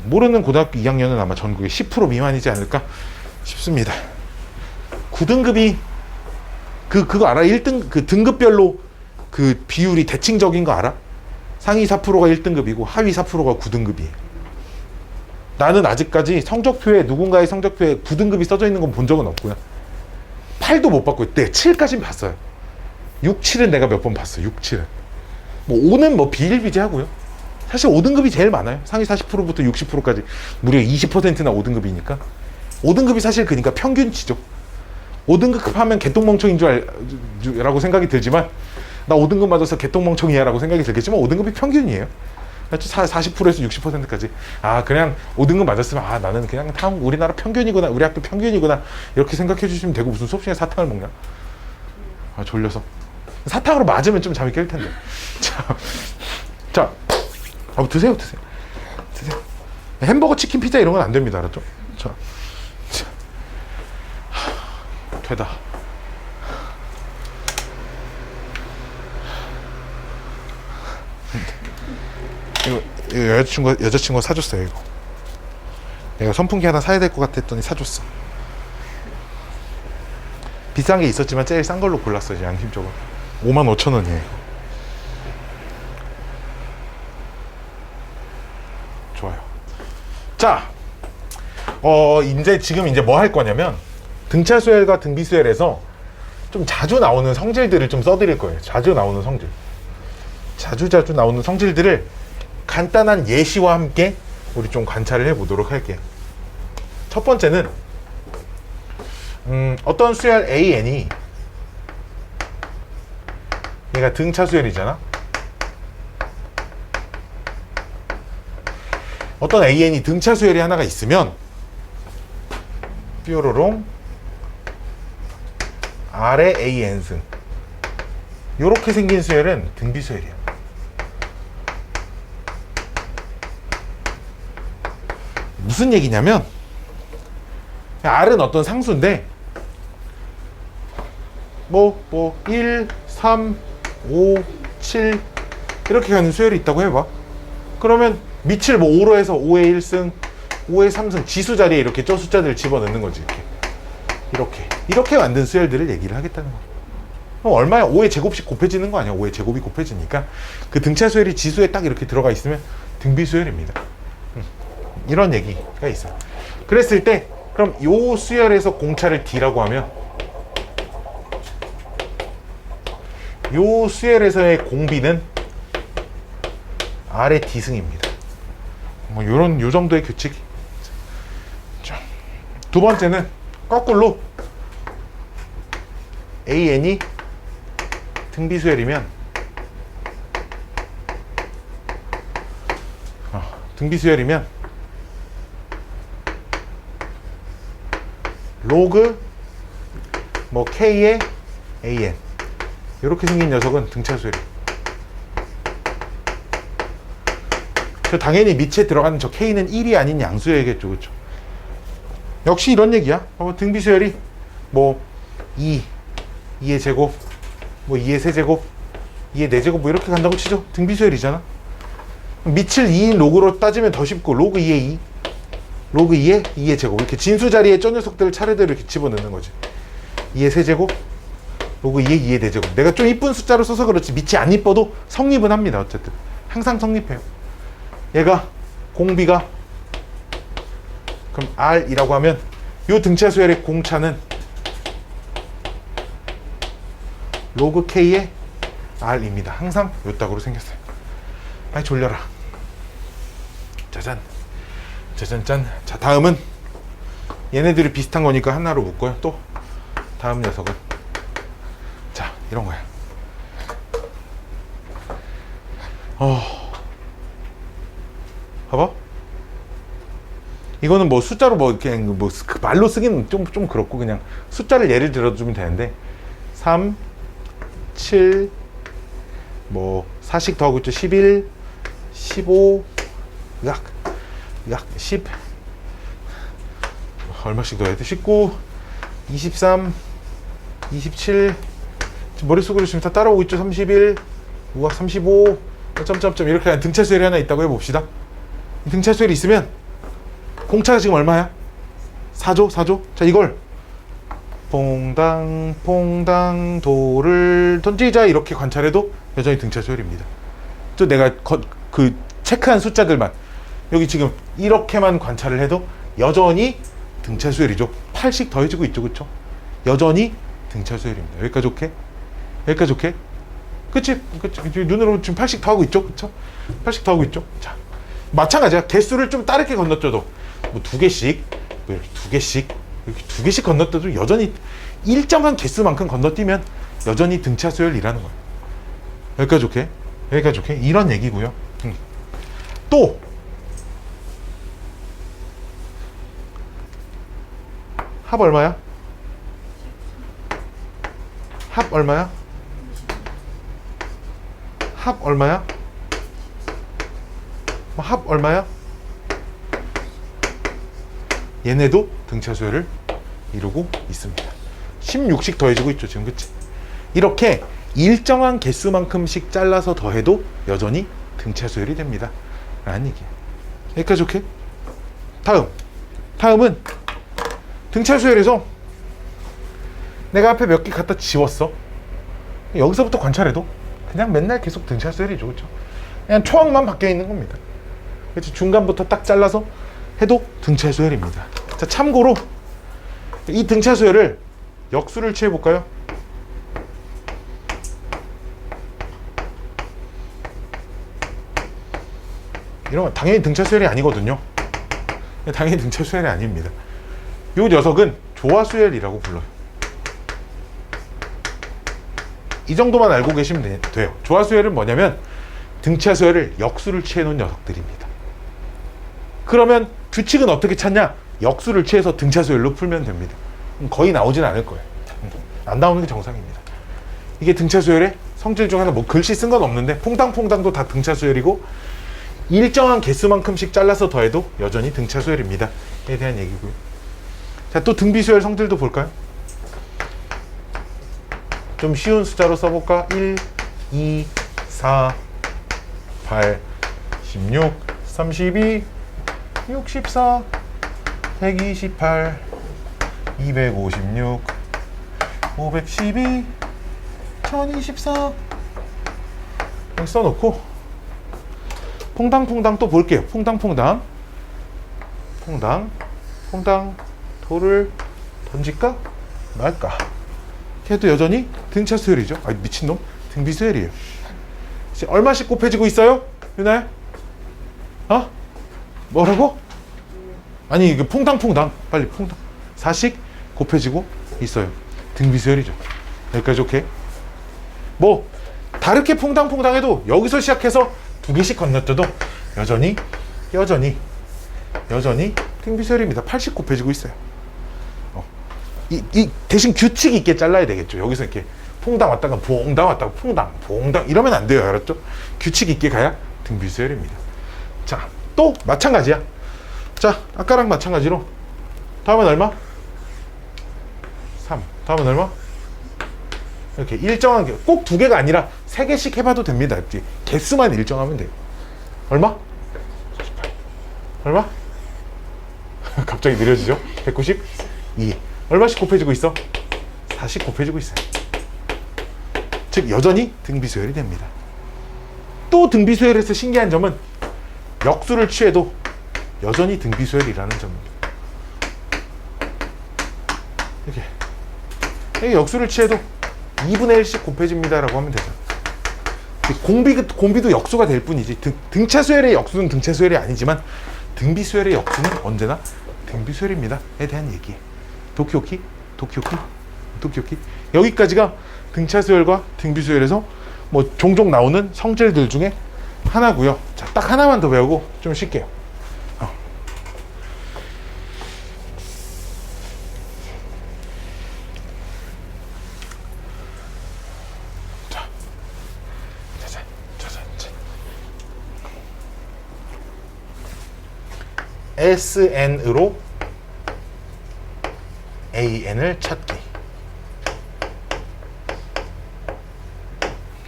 모르는 고등학교 2학년은 아마 전국에 10% 미만이지 않을까 싶습니다. 9등급이 그거 알아? 1등 그 등급별로 그 비율이 대칭적인 거 알아? 상위 4%가 1등급이고 하위 4%가 9등급이에요. 나는 아직까지 성적표에 누군가의 성적표에 9등급이 써져 있는 건 본 적은 없고요. 8도 못 봤고 네, 7까지는 봤어요. 6, 7은 내가 몇 번 봤어. 6, 7은. 뭐 5는 뭐 비일비재하고요. 사실 5등급이 제일 많아요. 상위 40%부터 60%까지 무려 20%나 5등급이니까 5등급이 사실 그러니까 평균치죠. 5등급 하면 개똥멍청인 라고 생각이 들지만 나 5등급 맞아서 개똥멍청이야 라고 생각이 들겠지만 5등급이 평균이에요. 40%에서 60%까지 아 그냥 5등급 맞았으면 아 나는 그냥 우리나라 평균이구나 우리 학교 평균이구나 이렇게 생각해 주시면 되고 무슨 수업 시간에 사탕을 먹냐. 아 졸려서 사탕으로 맞으면 좀 잠이 깰 텐데. 자 드세요. 햄버거, 치킨, 피자 이런 건 안 됩니다. 알았죠? 자. 되다. 이거 여자친구가 사줬어요. 이거. 내가 선풍기 하나 사야 될 것 같아 했더니 사줬어. 비싼 게 있었지만 제일 싼 걸로 골랐어요. 양심적으로. 55,000원이에요. 좋아요. 자, 지금 뭐 할 거냐면 등차수열과 등비수열에서 좀 자주 나오는 성질들을 좀 써드릴 거예요. 자주 나오는 성질. 자주 나오는 성질들을 간단한 예시와 함께 우리 좀 관찰을 해보도록 할게요. 첫 번째는 어떤 수열 AN이 얘가 등차수열이잖아. 어떤 AN이 등차수열이 하나가 있으면 뾰로롱 R의 AN승 요렇게 생긴 수열은 등비수열이야. 무슨 얘기냐면 R은 어떤 상수인데 1, 3, 5, 7 이렇게 가는 수열이 있다고 해봐. 그러면 밑을 5로 해서 5의 1승, 5의 3승 지수 자리에 이렇게 저 숫자들을 집어넣는 거지. 이렇게 만든 수열들을 얘기를 하겠다는 거야. 그럼 얼마야? 5의 제곱씩 곱해지는 거 아니야? 5의 제곱이 곱해지니까 그 등차 수열이 지수에 딱 이렇게 들어가 있으면 등비수열입니다. 이런 얘기가 있어요. 그랬을 때 그럼 요 수열에서 공차를 D라고 하면 요 수열에서의 공비는 R의 D승입니다. 요 정도의 규칙. 자, 두 번째는 거꾸로 AN이 등비수열이면 로그 K의 AN 이렇게 생긴 녀석은 등차수열이. 당연히 밑에 들어가는 저 K는 1이 아닌 양수열이겠죠. 그렇죠? 역시 이런 얘기야. 등비수열이 2의 제곱 2의 세제곱 2의 4제곱 이렇게 간다고 치죠. 등비수열이잖아. 밑을 2인 로그로 따지면 더 쉽고 로그 2의 2 로그 2의 2의 제곱 이렇게 진수 자리에 저 녀석들을 차례대로 이렇게 집어넣는 거지. 2의 세제곱 로그 2의 2의 4제곱. 내가 좀 이쁜 숫자로 써서 그렇지 밑이 안 이뻐도 성립은 합니다. 어쨌든 항상 성립해요. 얘가 공비가 그럼 R이라고 하면 요 등차수열의 공차는 로그 K의 R입니다. 항상 요 딱으로 생겼어요. 아이 졸려라. 짜잔. 자 다음은 얘네들이 비슷한 거니까 하나로 묶어요. 또 다음 녀석은 자 이런 거야. 봐봐. 이거는 뭐 숫자로 뭐 이렇게 뭐 말로 쓰기는 좀 그렇고 그냥 숫자를 예를 들어주면 되는데 3, 7, 뭐 4씩 더하고 있죠. 11, 15, 약 10 얼마씩 더해야 돼? 19, 23, 27 머릿속으로 지금 다 따라오고 있죠. 31, 우와 35 점점점 이렇게 한 등차 수열이 하나 있다고 해봅시다. 등차 수열이 있으면 공차가 지금 얼마야? 4조? 4조? 자 이걸 퐁당 퐁당 돌을 던지자 이렇게 관찰해도 여전히 등차 수열입니다. 또 내가 그 체크한 숫자들만 여기 지금 이렇게만 관찰을 해도 여전히 등차 수열이죠. 8씩 더해지고 있죠. 그쵸? 여전히 등차 수열입니다. 여기까지 오케이? 여기까지 오케이? 그치? 눈으로 지금 8씩 더하고 있죠? 그쵸? 8씩 더하고 있죠? 자, 마찬가지야. 개수를 좀 다르게 건너뛰어도 뭐 2개씩 뭐 이렇게 2개씩 이렇게 2개씩 건너뛰어도 여전히 일정한 개수만큼 건너뛰면 여전히 등차 수열이라는 거예요. 여기까지 오케이? 여기까지 오케이? 이런 얘기고요. 또 합 얼마야? 합 얼마야? 합 얼마야? 합 얼마야? 얘네도 등차 수열을 이루고 있습니다. 16씩 더해지고 있죠 지금. 그치? 이렇게 일정한 개수만큼씩 잘라서 더해도 여전히 등차 수열이 됩니다 라는 얘기예요. 여기까지 오케이? 다음은 등차 수열에서 내가 앞에 몇 개 갖다 지웠어. 여기서부터 관찰해도 그냥 맨날 계속 등차 수열이죠. 그렇죠? 그냥 초항만 바뀌어 있는 겁니다. 그렇죠? 중간부터 딱 잘라서 해도 등차 수열입니다. 자, 참고로 이 등차 수열을 역수를 취해 볼까요? 이러면 당연히 등차 수열이 아니거든요. 당연히 등차 수열이 아닙니다. 이 녀석은 조화 수열이라고 불러요. 이 정도만 알고 계시면 돼요. 조화 수열은 뭐냐면 등차 수열을 역수를 취해 놓은 녀석들입니다. 그러면 규칙은 어떻게 찾냐? 역수를 취해서 등차 수열로 풀면 됩니다. 거의 나오진 않을 거예요. 안 나오는 게 정상입니다. 이게 등차 수열의 성질 중 하나, 뭐 글씨 쓴 건 없는데 퐁당퐁당도 다 등차 수열이고 일정한 개수만큼씩 잘라서 더해도 여전히 등차 수열입니다. 에 대한 얘기고요. 자, 또 등비수열 성질도 볼까요? 좀 쉬운 숫자로 써볼까? 1, 2, 4, 8, 16, 32, 64, 128, 256, 512, 1024 여기 써놓고 퐁당퐁당 또 볼게요. 퐁당퐁당 돌을 던질까 말까 해도 여전히 등차 수열이죠. 아 미친놈, 등비 수열이에요. 얼마씩 곱해지고 있어요? 유나야? 뭐라고? 아니 이게 퐁당퐁당 빨리 4씩 곱해지고 있어요. 등비 수열이죠. 여기까지 오케이? 뭐 다르게 퐁당퐁당해도 여기서 시작해서 2개씩 건너뛰어도 여전히 등비 수열입니다. 8씩 곱해지고 있어요. 이 대신 규칙이 있게 잘라야 되겠죠. 여기서 이렇게 퐁당 왔다가 봉당 왔다가 봉당 이러면 안 돼요. 알았죠? 규칙 있게 가야 등비 수열입니다. 자, 또 마찬가지야. 자, 아까랑 마찬가지로 다음은 얼마? 3. 다음은 얼마? 이렇게 일정한 개, 꼭 2개가 아니라 3개씩 해봐도 됩니다. 개수만 일정하면 돼요. 얼마? 48. 얼마? 갑자기 느려지죠? 192. 얼마씩 곱해지고 있어? 4씩 곱해지고 있어요. 즉 여전히 등비수열이 됩니다. 또 등비수열에서 신기한 점은 역수를 취해도 여전히 등비수열이라는 점입니다. 이렇게 역수를 취해도 2분의 1씩 곱해집니다 라고 하면 되죠. 공비도 역수가 될 뿐이지 등차수열의 역수는 등차수열이 아니지만 등비수열의 역수는 언제나 등비수열입니다에 대한 얘기예요. 도쿄키, 도쿄키, 도쿄키. 여기까지가 등차 수열과 등비수열에서 뭐 종종 나오는 성질들 중에 하나고요. 자, 딱 하나만 더 배우고 좀 쉴게요. SN으로 AN을 찾기.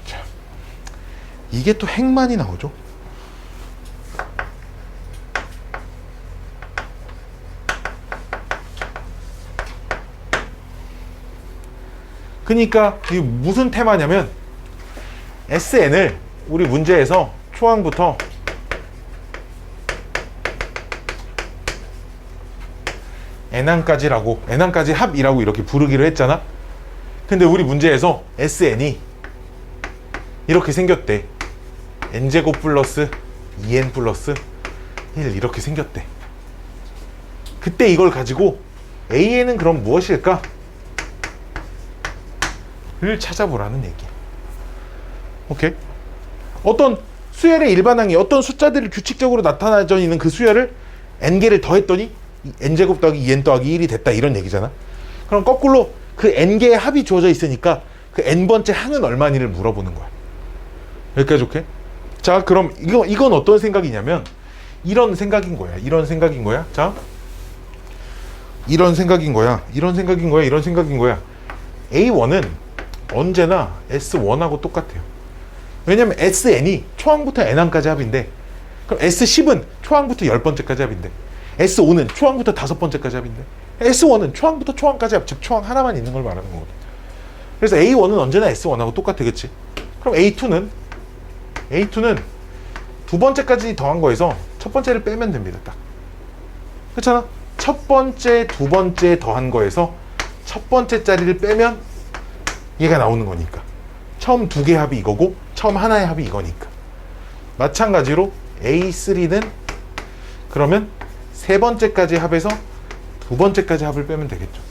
자, 이게 또 핵만이 나오죠. 그러니까 이게 무슨 테마냐면 SN을 우리 문제에서 초항부터 N항까지라고, N항까지 합이라고 이렇게 부르기로 했잖아. 근데 우리 문제에서 SN이 이렇게 생겼대. N제곱 플러스 2N 플러스 1 이렇게 생겼대. 그때 이걸 가지고 AN은 그럼 무엇일까? 를 찾아보라는 얘기야. 오케이? 어떤 수열의 일반항이 어떤 숫자들이 규칙적으로 나타나져 있는 그 수열을 N개를 더했더니 n제곱 더하기 2n 더하기 1이 됐다 이런 얘기잖아. 그럼 거꾸로 그 n개의 합이 주어져 있으니까 그 n번째 항은 얼마니를 물어보는 거야. 여기까지 오케이? 자, 그럼 이건 어떤 생각이냐면 이런 생각인 거야. 이런 생각인 거야. 자, 이런 생각인 거야. 이런 생각인 거야. 이런 생각인 거야. A1은 언제나 S1하고 똑같아요. 왜냐면 SN이 초항부터 N항까지 합인데, 그럼 S10은 초항부터 10번째까지 합인데, S5는 초항부터 5번째까지 합인데, S1은 초항부터 초항까지 합, 즉 초항 하나만 있는 걸 말하는 거거든. 그래서 A1은 언제나 S1하고 똑같아, 그치? 그럼 A2는 두 번째까지 더한 거에서 첫 번째를 빼면 됩니다, 딱. 그렇잖아? 첫 번째, 두 번째 더한 거에서 첫 번째 자리를 빼면 얘가 나오는 거니까. 처음 두 개 합이 이거고 처음 하나의 합이 이거니까. 마찬가지로 A3는 그러면 세 번째까지 합에서 두 번째까지 합을 빼면 되겠죠.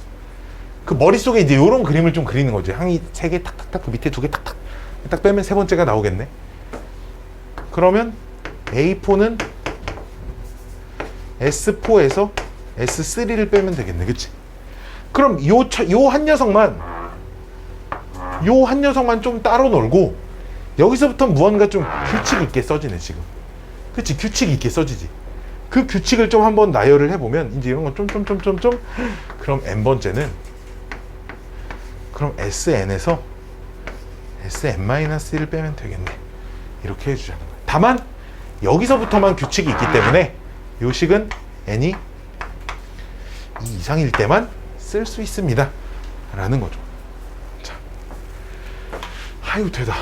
그 머릿속에 이제 이런 그림을 좀 그리는 거지. 항이 세 개 탁탁탁, 그 밑에 두 개 탁탁 딱 빼면 세 번째가 나오겠네. 그러면 A4는 S4에서 S3를 빼면 되겠네, 그치? 그럼 요 한 녀석만 좀 따로 놀고 여기서부터 무언가 좀 규칙 있게 써지네, 지금. 그치? 규칙 있게 써지지. 그 규칙을 좀 한번 나열을 해보면 이제 이런 거 좀 그럼 n번째는 그럼 SN에서 SN-1을 빼면 되겠네. 이렇게 해주자는 거예요. 다만 여기서부터만 규칙이 있기 때문에 요 식은 n이 2 이상일 때만 쓸 수 있습니다 라는 거죠. 자, 아이고 되다.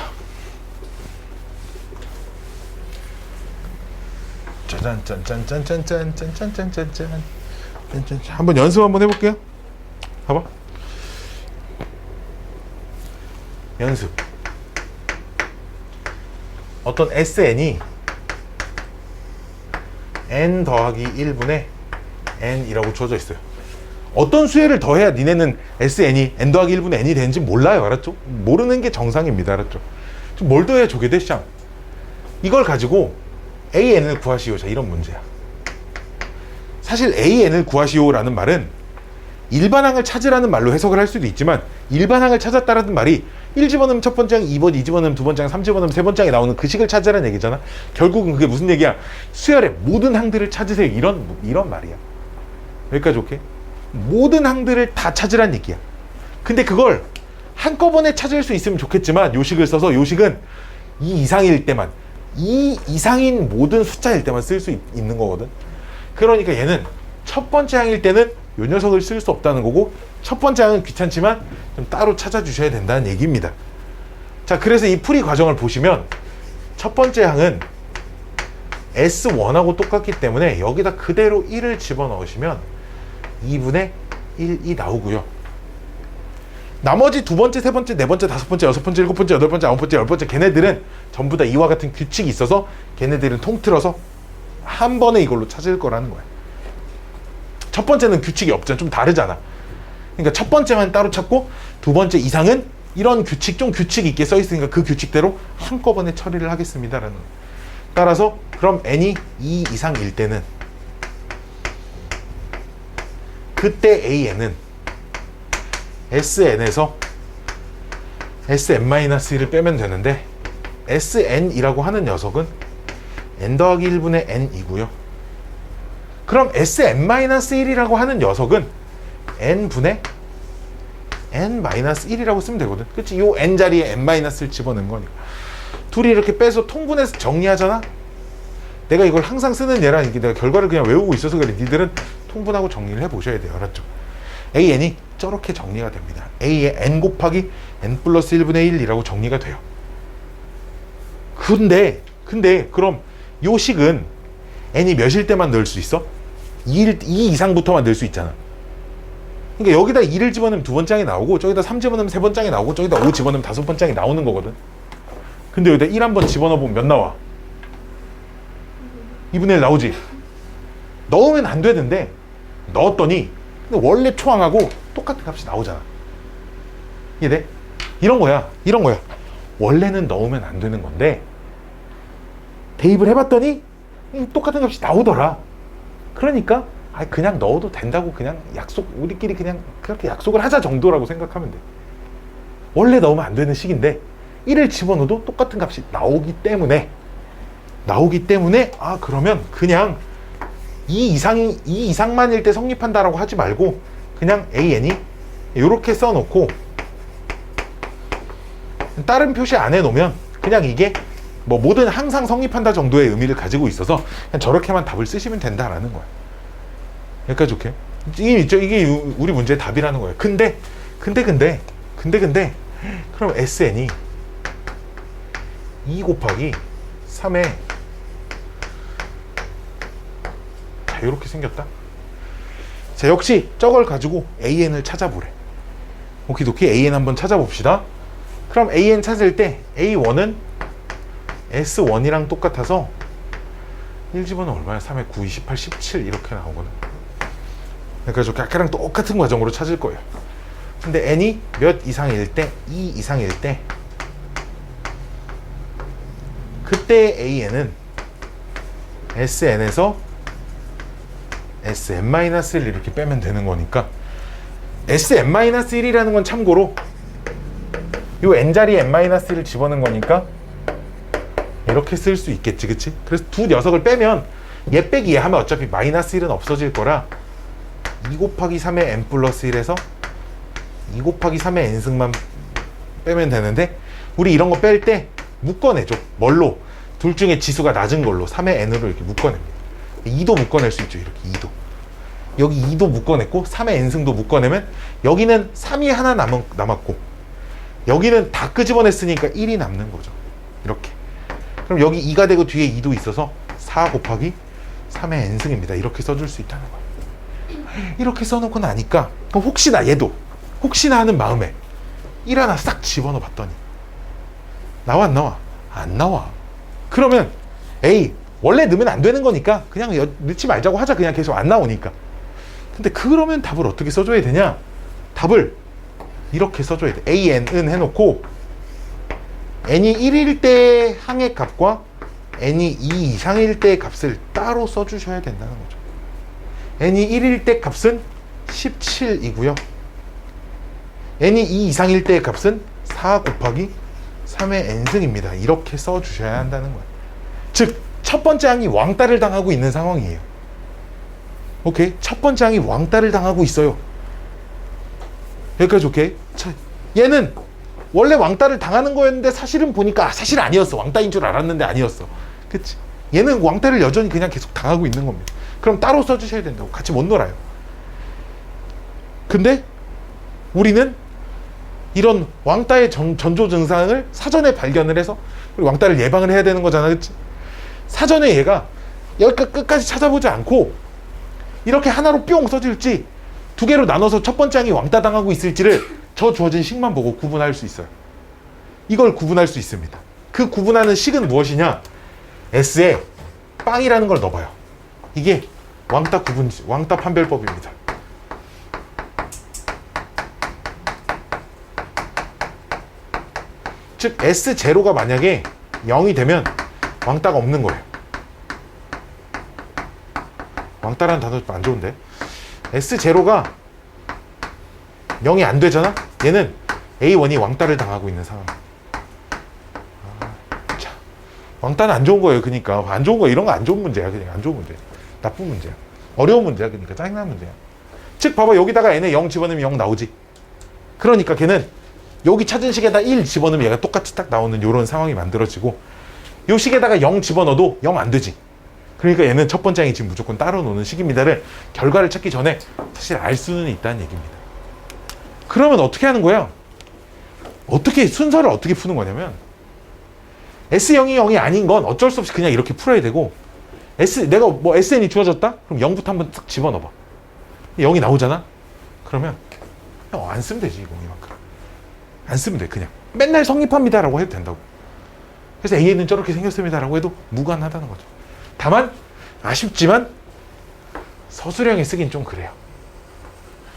짠짠짠짠짠짠짠짠짠짠짠. 한번 연습 한번 해볼게요. 봐봐. 연습. 어떤 SN이 n 더하기 1분의 n이라고 주어져 있어요. 어떤 수열을 더해야 니네는 SN이 n 더하기 1분의 n이 되는지 몰라요. 알았죠? 모르는 게 정상입니다. 알았죠? 뭘 더해야 저게 돼? 쌍. 이걸 가지고 AN을 구하시오. 자, 이런 문제야. 사실 AN을 구하시오라는 말은 일반항을 찾으라는 말로 해석을 할 수도 있지만 일반항을 찾았다라는 말이 1 집어넣으면 첫 번째 항, 2번, 2 집어넣으면 두 번째 항, 3 집어넣으면 세 번째 항에 나오는 그 식을 찾으라는 얘기잖아. 결국은 그게 무슨 얘기야? 수열의 모든 항들을 찾으세요. 이런 말이야. 여기까지 오케이? 모든 항들을 다 찾으라는 얘기야. 근데 그걸 한꺼번에 찾을 수 있으면 좋겠지만 요식을 써서 요식은 2 이상일 때만 2 이상인 모든 숫자일 때만 쓸 수 있는 거거든. 그러니까 얘는 첫 번째 항일 때는 요 녀석을 쓸 수 없다는 거고 첫 번째 항은 귀찮지만 좀 따로 찾아주셔야 된다는 얘기입니다. 자, 그래서 이 풀이 과정을 보시면 첫 번째 항은 S1하고 똑같기 때문에 여기다 그대로 1을 집어넣으시면 2분의 1이 나오고요. 나머지 두 번째, 세 번째, 네 번째, 다섯 번째, 여섯 번째, 일곱 번째, 여덟 번째, 아홉 번째, 열 번째 걔네들은 전부 다 이와 같은 규칙이 있어서 걔네들은 통틀어서 한 번에 이걸로 찾을 거라는 거야. 첫 번째는 규칙이 없잖아. 좀 다르잖아. 그러니까 첫 번째만 따로 찾고 두 번째 이상은 이런 규칙, 좀 규칙 있게 써 있으니까 그 규칙대로 한꺼번에 처리를 하겠습니다라는. 따라서 그럼 n이 2 이상일 때는 그때 an은 sn에서 sn-1을 빼면 되는데 sn이라고 하는 녀석은 n 더하기 1분의 n이고요. 그럼 sn-1이라고 하는 녀석은 n분의 n-1이라고 쓰면 되거든. 그치? 요 n 자리에 n-를 집어넣은 거니까. 둘이 이렇게 빼서 통분해서 정리하잖아? 내가 이걸 항상 쓰는 예라는 게 내가 결과를 그냥 외우고 있어서 그래. 니들은 통분하고 정리를 해보셔야 돼요. 알았죠? an이 저렇게 정리가 됩니다. a의 n 곱하기 n 플러스 1분의 1이라고 정리가 돼요. 근데 그럼 요 식은 n이 몇일 때만 넣을 수 있어? 2 이상부터만 넣을 수 있잖아. 그러니까 여기다 2를 집어넣으면 두 번장이 나오고 저기다 3 집어넣으면 세 번장이 나오고 저기다 5 집어넣으면 다섯 번장이 나오는 거거든. 근데 여기다 1 한번 집어넣어보면 몇 나와? 2분의 1 나오지? 넣으면 안 되는데 넣었더니 근데 원래 초항하고 똑같은 값이 나오잖아. 이해돼? 이런 거야. 원래는 넣으면 안 되는 건데 대입을 해봤더니 똑같은 값이 나오더라. 그러니까 그냥 넣어도 된다고 그냥 우리끼리 그냥 그렇게 약속을 하자 정도라고 생각하면 돼. 원래 넣으면 안 되는 식인데 1을 집어넣어도 똑같은 값이 나오기 때문에 그러면 그냥 2 이상만일 때 성립한다라고 하지 말고 그냥 an이 이렇게 써놓고 다른 표시 안 해놓으면 그냥 이게 뭐 뭐든 항상 성립한다 정도의 의미를 가지고 있어서 그냥 저렇게만 답을 쓰시면 된다라는 거야. 여기까지 오케이? 이게 우리 문제의 답이라는 거예요. 근데 그럼 sn이 2 곱하기 3에 자 이렇게 생겼다. 자 역시 저걸 가지고 an을 찾아보래. 오키도키 an 한번 찾아봅시다. 그럼 an 찾을 때 a1은 s1이랑 똑같아서 1 집어넣으면 얼마야? 3에 9, 28, 17 이렇게 나오거든. 그러니까 아까랑 똑같은 과정으로 찾을 거예요. 근데 n이 몇 이상일 때? 2 이상일 때 그때 an은 sn에서 sn-1을 이렇게 빼면 되는 거니까 sn-1이라는 건 참고로 요 n자리에 n-1을 집어넣은 거니까 이렇게 쓸 수 있겠지, 그치? 그래서 두 녀석을 빼면 얘 빼기 얘 하면 어차피 마이너스 1은 없어질 거라 2 곱하기 3의 n 플러스 1에서 2 곱하기 3의 n승만 빼면 되는데 우리 이런 거 뺄 때 묶어내죠. 뭘로? 둘 중에 지수가 낮은 걸로 3의 n으로 이렇게 묶어냅니다. 2도 묶어낼 수 있죠. 이렇게 2도. 여기 2도 묶어냈고 3의 n승도 묶어내면 여기는 3이 하나 남았고 여기는 다 끄집어냈으니까 1이 남는 거죠. 이렇게. 그럼 여기 2가 되고 뒤에 2도 있어서 4 곱하기 3의 n승입니다. 이렇게 써줄 수 있다는 거예요. 이렇게 써놓고 나니까 혹시나 얘도 혹시나 하는 마음에 1 하나 싹 집어넣어 봤더니 나와 안 나와? 안 나와. 그러면 에이 원래 넣으면 안 되는 거니까 그냥 넣지 말자고 하자. 그냥 계속 안 나오니까. 근데 그러면 답을 어떻게 써줘야 되냐? 답을 이렇게 써줘야 돼. an은 해놓고 n이 1일 때 항의 값과 n이 2 이상일 때 값을 따로 써주셔야 된다는 거죠. n이 1일 때 값은 17이고요. n이 2 이상일 때의 값은 4 곱하기 3의 n승입니다. 이렇게 써주셔야 한다는 거예요. 즉, 첫 번째 항이 왕따를 당하고 있는 상황이에요. 오케이? 첫 번째 항이 왕따를 당하고 있어요. 여기까지 오케이? 자, 얘는 원래 왕따를 당하는 거였는데 사실은 보니까 사실 아니었어. 왕따인 줄 알았는데 아니었어. 그치? 얘는 왕따를 여전히 그냥 계속 당하고 있는 겁니다. 그럼 따로 써주셔야 된다고. 같이 못 놀아요. 근데 우리는 이런 왕따의 전조 증상을 사전에 발견을 해서 우리 왕따를 예방을 해야 되는 거잖아. 그치? 사전에 얘가 여기까지 끝까지 찾아보지 않고 이렇게 하나로 뿅 써질지 두 개로 나눠서 첫 번째 항이 왕따 당하고 있을지를 저 주어진 식만 보고 구분할 수 있어요. 이걸 구분할 수 있습니다. 그 구분하는 식은 무엇이냐? S에 빵이라는 걸 넣어봐요. 이게 왕따 구분, 왕따 판별법입니다. 즉 S0가 만약에 0이 되면 왕따가 없는 거예요. 왕따라는 단어 안 좋은데, S0가 0이 안 되잖아? 얘는 A1이 왕따를 당하고 있는 상황. 자, 왕따는 안 좋은 거예요. 그러니까 안 좋은 거, 이런 거 안 좋은 문제야. 그냥 안 좋은 문제, 나쁜 문제야, 어려운 문제야. 그러니까 짜증나는 문제야. 즉 봐봐, 여기다가 n에 0 집어넣으면 0 나오지. 그러니까 걔는 여기 찾은 식에다 1 집어넣으면 얘가 똑같이 딱 나오는 이런 상황이 만들어지고, 요 식에다가 0 집어넣어도 0 안 되지. 그러니까 얘는 첫 번째 항이 지금 무조건 따로 노는 식입니다를 결과를 찾기 전에 사실 알 수는 있다는 얘기입니다. 그러면 어떻게 하는 거야? 어떻게 순서를 어떻게 푸는 거냐면, S0이 0이 아닌 건 어쩔 수 없이 그냥 이렇게 풀어야 되고, 내가 뭐 SN이 주어졌다? 그럼 0부터 한번 딱 집어넣어봐. 0이 나오잖아? 그러면 그냥 안 쓰면 되지. 이만큼 안 쓰면 돼. 그냥 맨날 성립합니다 라고 해도 된다고. 그래서 A는 저렇게 생겼습니다 라고 해도 무관하다는 거죠. 다만 아쉽지만 서술형에 쓰긴 좀 그래요.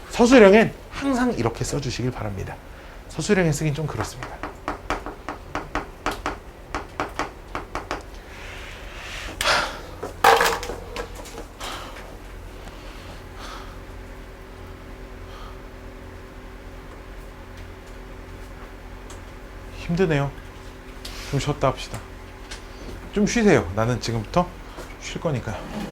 서술형엔 항상 이렇게 써주시길 바랍니다. 서술형에 쓰긴 좀 그렇습니다. 힘드네요. 좀 쉬었다 합시다. 좀 쉬세요. 나는 지금부터 쉴 거니까요.